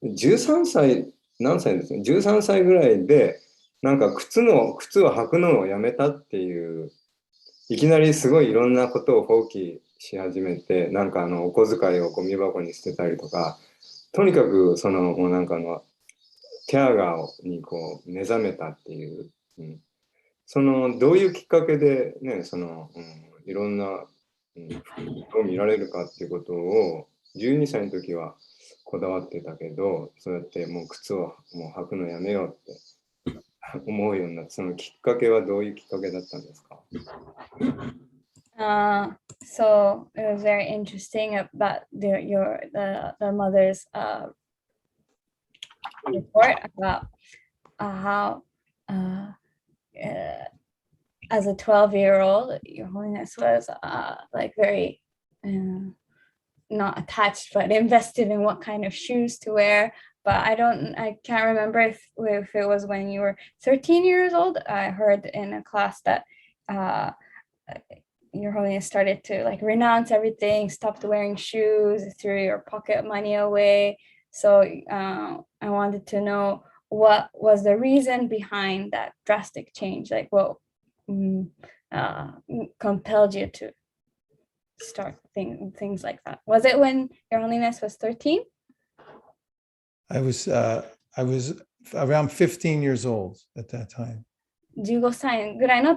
13歳、何歳ですね、13歳ぐらいで、なんか靴を履くのをやめたっていう、いきなりすごいいろんなことを放棄し始めて、なんかお小遣いをゴミ箱に捨てたりとか、とにかくもうなんかケアガーにこう目覚めたっていう、どういうきっかけでね、いろんな、どう見られるかっていうことを12歳の時はこだわってたけど、そうやってもう靴をもう履くのやめようって思うようになって、そのきっかけはどういうきっかけだったんですか？ So it was very interesting about the mother's report about how as a 12-year-old, Your Holiness was like very not attached, but invested in what kind of shoes to wear. But I can't remember if it was when you were 13 years old. I heard in a class that Your Holiness started to like renounce everything, stopped wearing shoes, threw your pocket money away. So I wanted to know what was the reason behind that drastic change, like what compelled you to start things like that. Was it when Your Holiness was 13? I was around 15 years old at that time. 15歳ぐらいの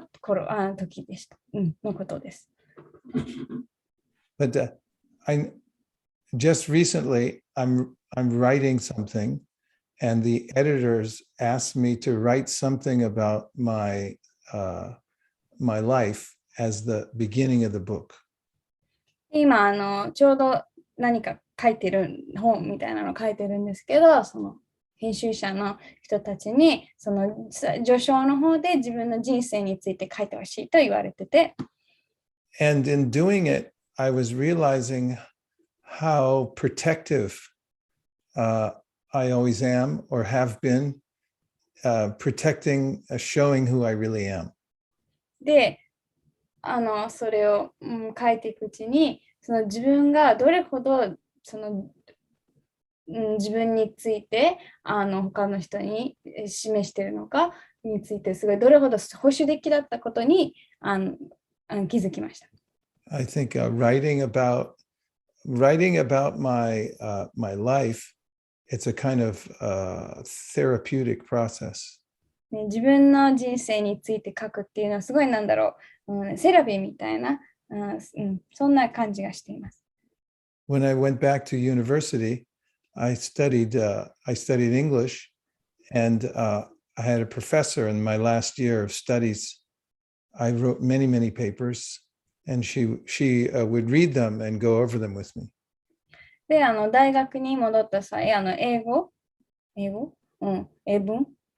時でした。のことです。But I just recently I'm writing something, and the editors asked me to write something about my life as the beginning of the book. 今ちょうど何か書いてる本みたいなの書いてるんですけど、その編集者の人たちにその序章の方で自分の人生について書いてほしいと言われてて。And in doing it, I was realizing how protective I always am or have been, protecting, showing who I really am. で、それを、書いていくうちに、その自分がどれほどその自分について他の人に示しているのかについてすごいどれほど保守的だったことに気づきました。I think writing about my life, it's a kind of therapeutic process. 自分の人生について書くっていうのはすごいなんだろう、セラピーみたいな、そんな感じがしています。When I went back to university, I studied English, and I had a professor in my last year of studies. I wrote many papers, and she would read them and go over them with me. で、大学に戻った際、英文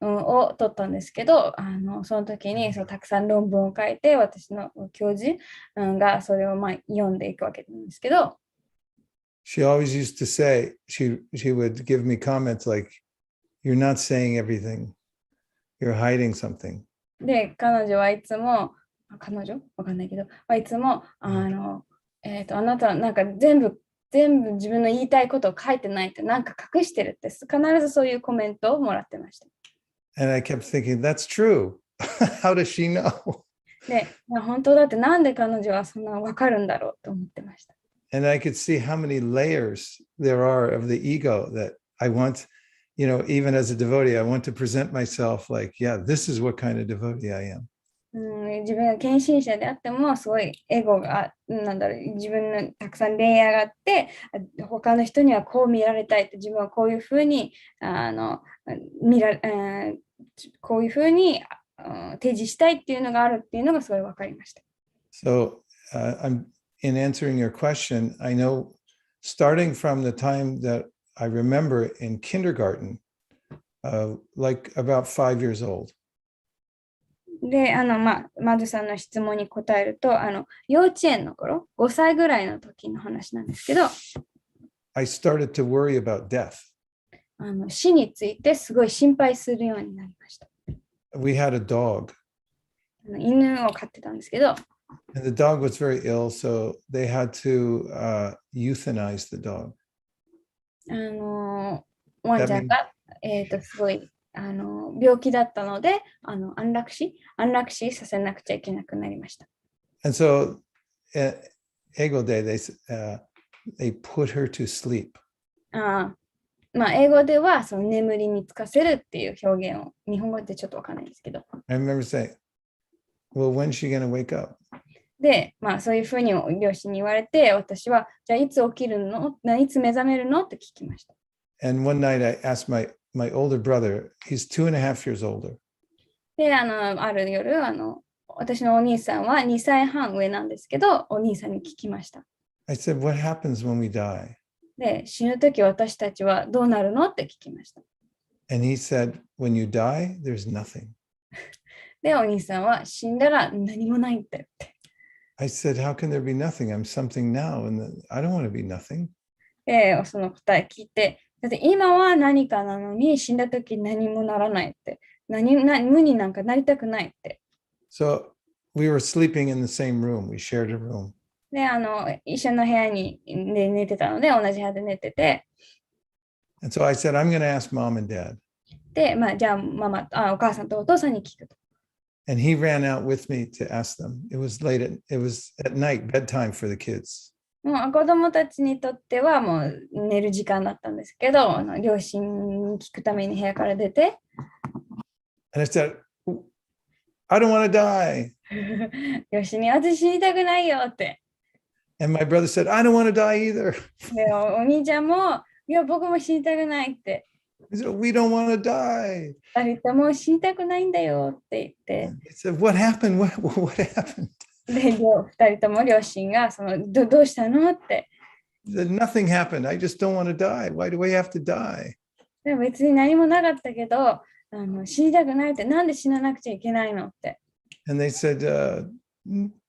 を取ったんですけど、その時にたくさん論文を書いて、私の教授がそれを読んでいくわけなんですけど、She always used to say, she would give me comments like, "You're not saying everything. You're hiding something." で、彼女はいつも、わかんないけど、いつも、あなたはなんか全部自分の言いたいことを書いてないってなんか隠してるって必ずそういうコメントをもらってました。And I kept thinking, that's true. How does she know? で、本当だってなんで彼女はそんなわかるんだろうと思ってました。And I could see how many layers there are of the ego that I want, even as a devotee, I want to present myself like, yeah, this is what kind of devotee I am. 自分が献身者であってもすごいエゴが自分のたくさんレイヤーがあって他の人にはこう見られたいって自分はこういうふうにこういうふうに提示したいっていうのがあるっていうのがすごい分かりました。So in answering your question, I know starting from the time that I remember in kindergarten, like about 5 years old. で、マジさんの質問に答えると、幼稚園の頃、5歳ぐらいの時の話なんですけど、I started to worry about death. 死についてすごい心配するようになりました。We had a dog. 犬を飼ってたんですけど、And the dog was very ill, so they had to euthanize the dog. ワンちゃんが、すごい病気だったので安楽死させなくちゃいけなくなりました。And so, ego de, they put her to sleep. 英語ではその眠りにつかせるっていう表現を日本語でちょっとわかんないんですけど。I remember saying, well, when's she going to wake up? で、そういうふうに両親に言われて、私はじゃあいつ起きるの？いつ目覚めるのって聞きました。And one night I asked my older brother, he's 2.5 years older. で、ある夜、私のお兄さんは2歳半上なんですけど、お兄さんに聞きました。I said, what happens when we die? で、死ぬとき私たちはどうなるのって聞きました。And he said, when you die, there's nothing. で、お兄さんは死んだら何もないんだよって。I said, how can there be nothing? I'm something now, and I don't want to be nothing. で、その答え聞いて、だって今は何かなのに死んだとき何もならないって。無になんかなりたくないって。So we were sleeping in the same room. We shared a room. で、一緒の部屋に寝てたので、同じ部屋で寝てて。And so I said, I'm going to ask mom and dad. で、じゃあお母さんとお父さんに聞くと。And he ran out with me to ask them. It was at night, bedtime for the kids. もう子供たちにとってはもう寝る時間だったんですけど、両親に聞くために部屋から出て。And I said, I don't want to die. 両親に私死にたくないよって。And my brother said, I don't want to die either. で、お兄ちゃんも、いや、僕も死にたくないって。He said, we don't want to die. 二人とも死にたくないんだよって言って。He said, what happened? What happened? で、二人とも両親がどうしたのって。He said, nothing happened. I just don't want to die. Why do I have to die? でも別に何もなかったけど、死にたくないって、なんで死ななくちゃいけないのって。And they said,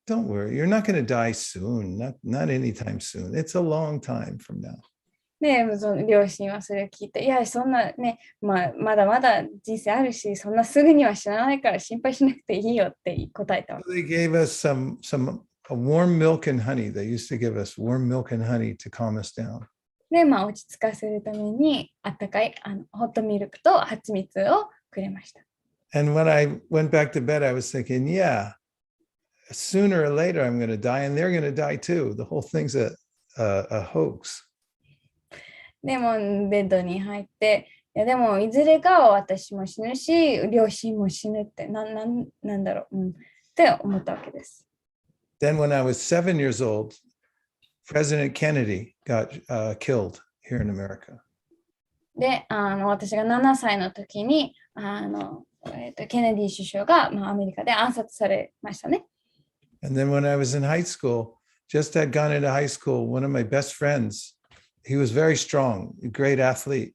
don't worry, you're not going to die soon, not anytime soon. It's a long time from now. で、その両親はそれを聞いて、いや、そんなね、まだまだ人生あるし、そんなすぐには死なないから心配しなくていいよって答えたわけ。They gave us some warm milk and honey. They used to give us warm milk and honey to calm us down. で、落ち着かせるために、あったかいホットミルクと蜂蜜をくれました。And when I went back to bed, I was thinking, yeah, sooner or later I'm going to die, and they're going to die too. The whole thing's a hoax. でも、ベッドに入って、いやでも、いずれかは私も死ぬし、両親も死ぬって、なんだろう、って思ったわけです。Then when I was 7 years old, President Kennedy got killed here in America. で、私が7歳の時に、ケネディ首相が、アメリカで暗殺されましたね。And then when I was in high school, just had gone into high school, one of my best friends, he was very strong, a great athlete.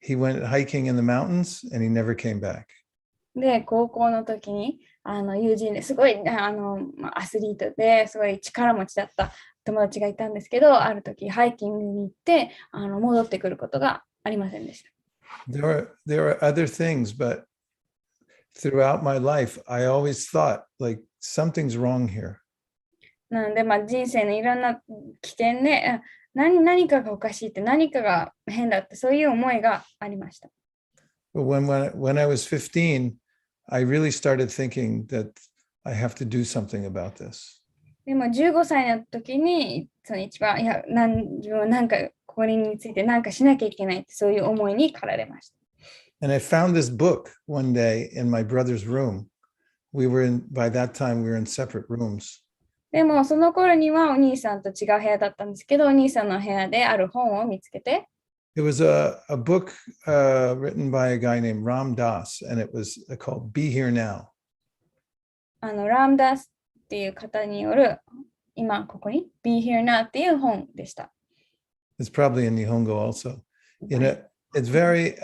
He went hiking in the mountains and he never came back. で、高校の時に、友人ですごい、アスリートですごい力持ちだった友達がいたんですけど、ある時ハイキングに行って、戻ってくることがありませんでした。There are other things, but throughout my life, I always thought like something's wrong here. なので、人生のいろんな危険で、何かがおかしいって、何かが変だって、そういう思いがありました。But when I was 15, I really started thinking that I have to do something about this. でも15歳の時に、その一番、自分はなんかこれについて何かしなきゃいけないって、そういう思いに駆られました。And I found this book one day in my brother's room. By that time, we were in separate rooms. でもその頃にはお兄さんと違う部屋だったんですけど、お兄さんの部屋である本を見つけて。It was a book written by a guy named Ram Das, and it was called Be Here Now. ラムダスっていう方による、今ここに Be Here Now っていう本でした。It's probably in Nihongo also. It's very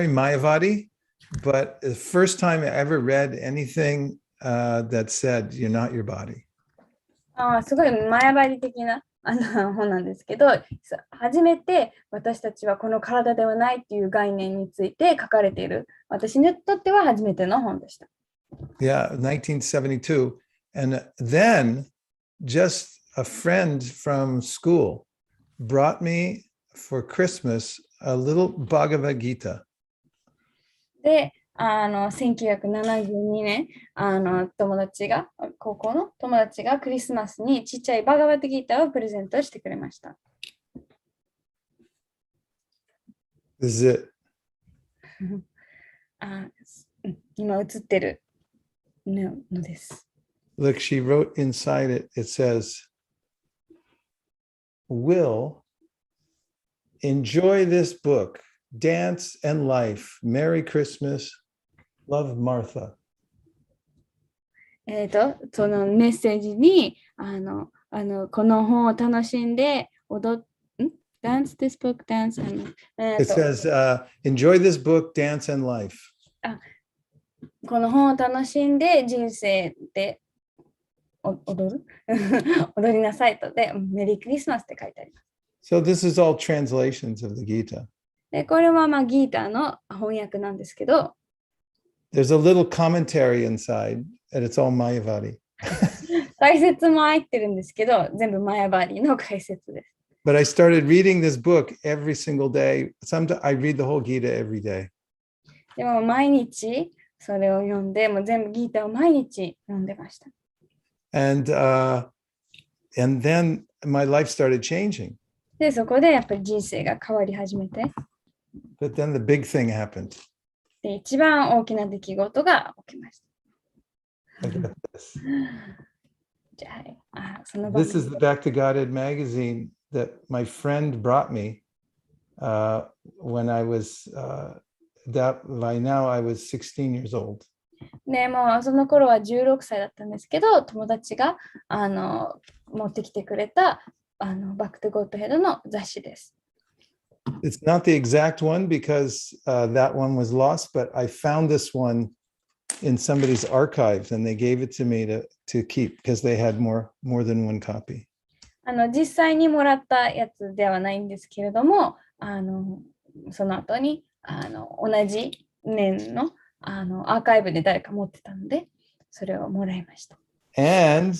Mayavadi, but the first time I ever read anything that said you're not your body. すごい前張り的な本なんですけど、初めて私たちはこの体ではないっていう概念について書かれている、私にとっては初めての本でした。Yeah, 1972. And then just a friend from school brought me for Christmas a little Bhagavad Gita. で、1972年、高校の友達がクリスマスにちっちゃいバガバットギーターをプレゼントしてくれました。This is it. 今映ってるのです。Look, she wrote inside it, it says, will enjoy this book, Dance and Life, Merry Christmas, Love Martha. そのメッセージに、この本を楽しんでDance this book, dance and It says, enjoy this book, dance and life. この本を楽しんで人生で踊る踊りなさいとで、メリークリスマスって書いてあります。So this is all translations of the Gita. で、これはギーターの翻訳なんですけど、There's a little commentary inside, and it's all Mayavadi. 解説も入ってるんですけど、全部マヤバーリーの解説です。But I started reading this book every single day. Sometimes I read the whole Gita every day. でも毎日それを読んで、もう全部ギーターを毎日読んでました。And then my life started changing. で、そこでやっぱり人生が変わり始めて、But then the big thing happened. で、一番大きな出来事が起きました。I got this. じゃあ、その場 This is the Back to Godhead magazine that my friend brought me when I was, by now I was 16 years old. ね、もうその頃は16歳だったんですけど、友達が持ってきてくれたバックトゥゴッドヘッドの雑誌です。It's not the exact one because that one was lost, but I found this one in somebody's archives and they gave it to me to keep because they had more than one copy. 実際にもらったやつではないんですけれども、その後に同じ年のアーカイブで誰か持ってたので、それをもらいました。And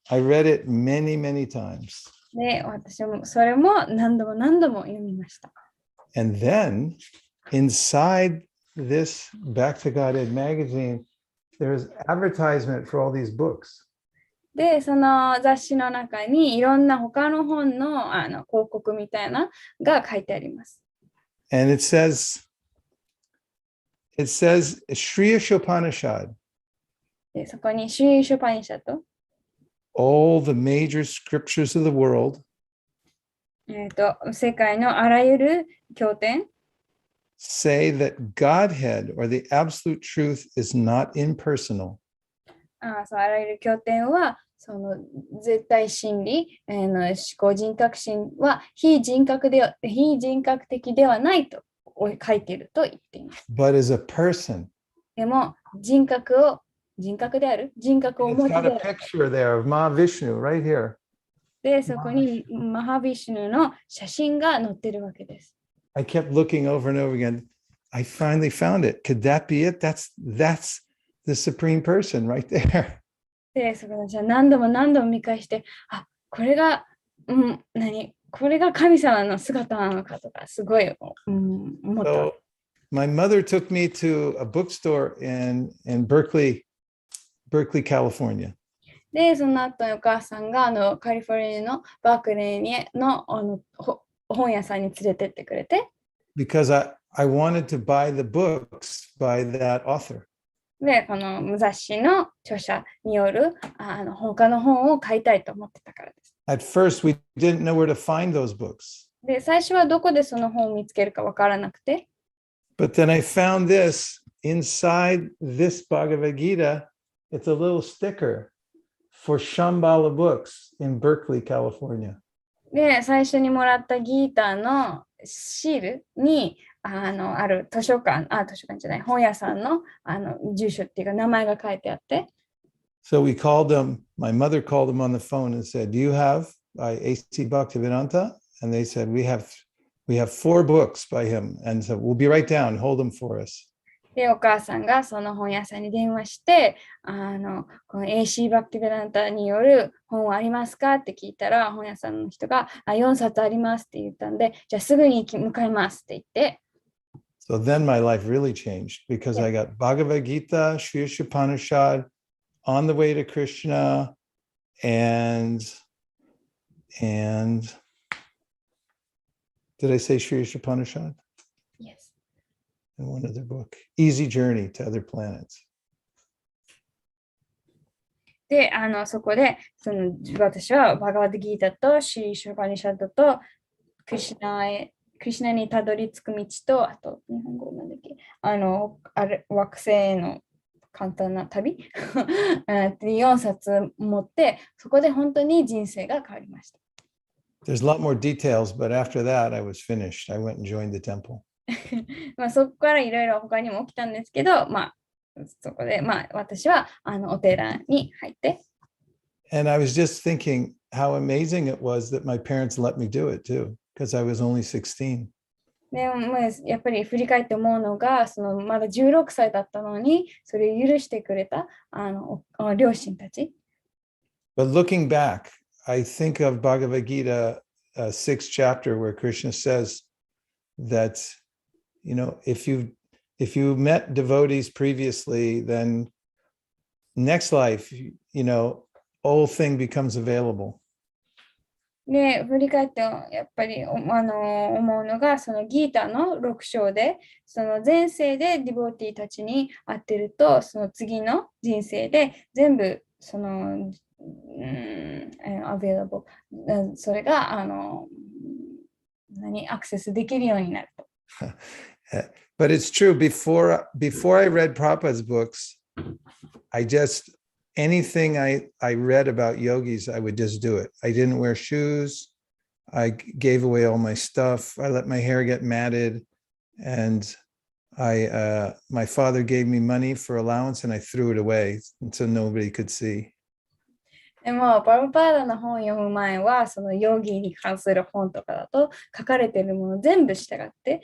I read it many, many times. で、私もそれも何度も何度も読みました。And then inside this Back to Godhead magazine, there's advertisement for all these books. で、その雑誌の中にいろんな他の本の広告みたいなが書いてあります。And it says Shriya Shopanishad. で、そこにシュイシュパニシャと、all the major scriptures of the world 世界のあらゆる経典 say that Godhead or the absolute truth is not impersonal. そうあらゆる経典はその絶対真理、思考人格心は非人格的ではないと書いていると言っています。But as a person, でも人格を持ちである。 it's got a picture there of Mahavishnu right here. で、そこにマハビシュヌの写真が載ってるわけです。I kept looking over and over again. I finally found it. Could that be it? That's the supreme person right there. で、そこで何度も何度も見返して、これが、これが神様の姿なのかとか、すごい、思った。So my mother took me to a bookstore in Berkeley, California. で、その後お母さんがカリフォルニアのバークレーの本屋さんに連れてってくれて。Because I wanted to buy the books by that author. で、この雑誌の著者による他の本を買いたいと思ってたからです。At first, we didn't know where to find those books. で、最初はどこでその本を見つけるかわからなくて。But then I found this inside this Bhagavad Gita. It's a little sticker for Shambhala Books in Berkeley, California. で、最初にもらったギーターのシールにある図書館じゃない、本屋さんの住所っていうか名前が書いてあって。So we called them, my mother called them on the phone and said, do you have by A.C. Bhaktivedanta? And they said, we have 4 books by him. And so we'll be right down, hold them for us. で、お母さんがその本屋さんに電話して、この AC バクティベランタによる本はありますかって聞いたら、本屋さんの人が4冊ありますって言ったんで、じゃあすぐに向かいますって言って。So then my life really changed because I got Bhagavad Gita, Shri Upanishad, On the Way to Krishna, and did I say Shri Upanishad? Yes. And one other book, Easy Journey to Other Planets. で、そこで私はバガワッドギータとシリシュパニシャッドとクリシュナへクリシュナにたどり着く道と、あと日本語なんだっけ、惑星への簡単な旅4冊持って、そこで本当に人生が変わりました。There's a lot more details, but after that, I was finished. I went and joined the temple. まあそこからいろいろ他にも起きたんですけど、まあそこで、まあ私はお寺に入って。And I was just thinking how amazing it was that my parents let me do it too, because I was only 16. でもやっぱり振り返って思うのが、まだ16歳だったのに、それを許してくれた両親たち。But looking back, I think of Bhagavad Gita, 6th chapter, where Krishna says that, you know, if you met devotees previously, then next life, you know, whole thing becomes available. で、振り返ってやっぱり思うのが、そのギータの6章で、その前世でディボーティーたちに会ってると、その次の人生で全部その、available、それがアクセスできるようになると。But it's true, before I read Prabhupada's books, anything I read about yogis, I would just do it. I didn't wear shoes. I gave away all my stuff. I let my hair get matted. And my father gave me money for allowance and I threw it away so nobody could see. でも、パルパーダの本を読む前は、そのヨギに関する本とかだと書かれているもの全部従って、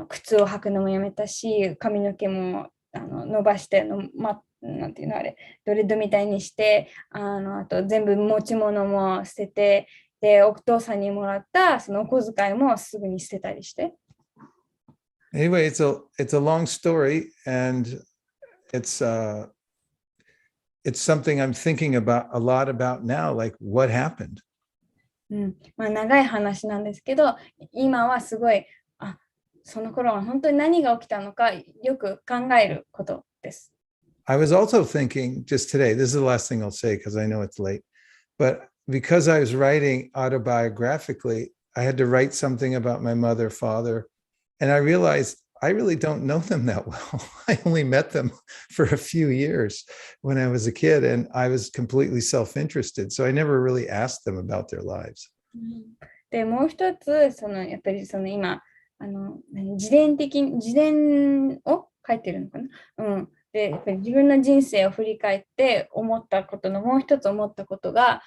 靴を履くのもやめたし、髪の毛も伸ばしてなんていうのあれ、ドレッドみたいにして、あと全部持ち物も捨てて、で、お父さんにもらったそのお小遣いもすぐに捨てたりして。Anyway, it's a long story, and it's something I'm thinking about a lot about now, like what happened. まあ長い話なんですけど、今はすごい、その頃は本当に何が起きたのかよく考えることです。I was also thinking just today, this is the last thing I'll say because I know it's late, but because I was writing autobiographically, I had to write something about my mother, father, and I realized I really don't know them that well. I only met them for a few years when I was a kid, and I was completely self-interested. So I never really asked them about their lives. で、もう一つ、やっぱり今、自伝を書いてるのかな。で、やっぱり自分の人生を振り返って思ったことのもう一つ思ったことが、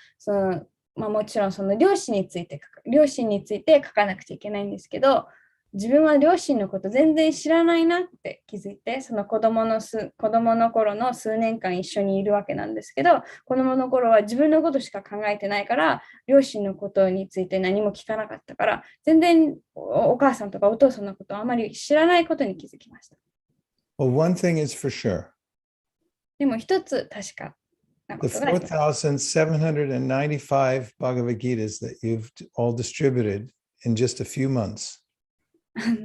まあ、もちろんその両親について書かなくちゃいけないんですけど、自分は両親のこと全然知らないなって気づいて、その子供の頃の数年間一緒にいるわけなんですけど、子供の頃は自分のことしか考えてないから、両親のことについて何も聞かなかったから、全然お母さんとかお父さんのことをあまり知らないことに気づきました。Well, one thing is for sure. でも一つ確かなことがあります。The 4,795 Bhagavad Gitas that you've all distributed in just a few months.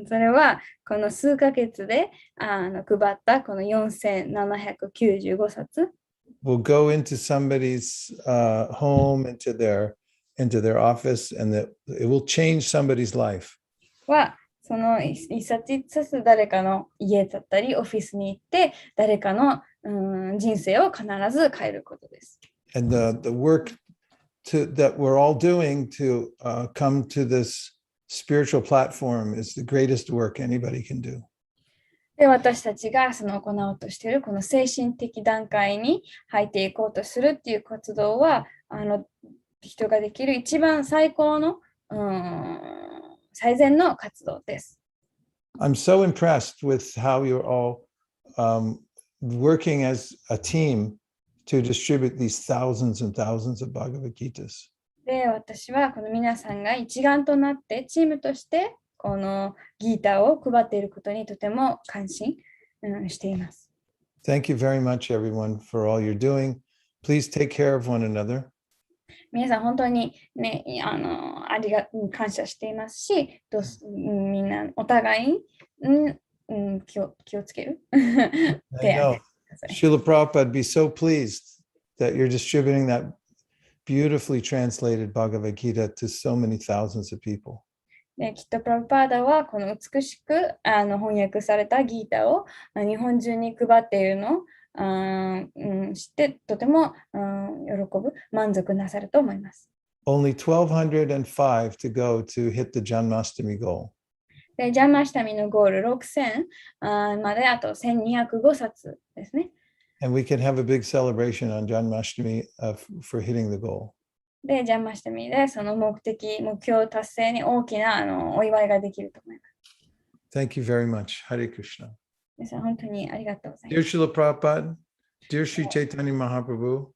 それはこの数ヶ月で配ったこの4795冊 will go into somebody's home, into their office, and that it will change somebody's life. はその一冊一冊誰かの家だったりオフィスに行って誰かの人生を必ず変えることです。And the work that we're all doing to come to this spiritual platform is the greatest work anybody can do. で、私たちが行おうとしているこの精神的段階に入っていこうとするっていう活動は人ができる一番最高の最善の活動です。I'm so impressed with how you're all working as a team to distribute these thousands and thousands of Bhagavad Gitas. で、私はこの皆さんが一丸となってチームとしてこのギーターを配っていることにとても感心しています。Thank you very much, everyone, for all you're doing. Please take care of one another. 皆さん本当にね、感謝していますし、みんなお互いに気をつける。I know. Srila Prabhupada would be so pleased that you're distributing that beautifully translated Bhagavad Gita to so many thousands of people. で、きっとプラブパーダはこの美しく翻訳されたギータを日本中に配っているのを知ってとても喜ぶ、満足なさると思います。Only 1,205 to go to hit the Janmashtami goal. で、ジャンマシタミのゴール6000まであと1205冊ですね。And we can have a big celebration on Janmashtami for hitting the goal. で、ジャンマシタミでその目標達成に大きなお祝いができると思います。Thank you very much. Hare Krishna. 皆さん本当にありがとうござい Dear ます。 Srila Prabhupada, dear Sri Chaitanya Mahaprabhu,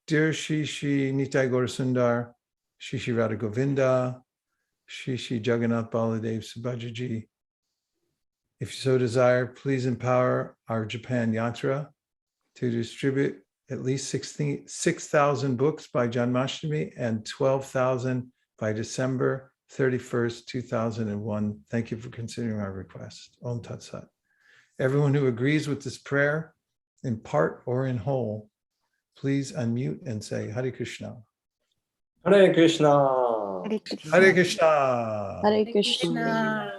dear Shri Nitai Gaurasundar, Shri Radha Govinda, Shri Jagannath Baladev Subhajaji, if you so desire, please empower our Japan Yatra to distribute at least 6,000 books by Janmashtami and 12,000 by December 31st, 2001. Thank you for considering our request. Om Tat Sat. Everyone who agrees with this prayer, in part or in whole, please unmute and say Hare Krishna. Hare Krishna. Hare Krishna. Hare Krishna. Hare Krishna.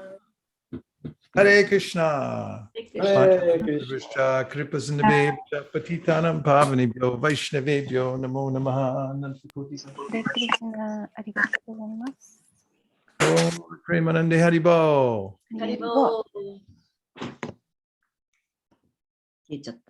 Hare Krishna. Hare Krishna. Krishna Kripasindave Patitanam Pavanibhyo Vaishnavebhyo Namo Namaha. Hare Krishna. ありがとうございます。 Om Premanande Haribo. ハリボー。消えちゃった。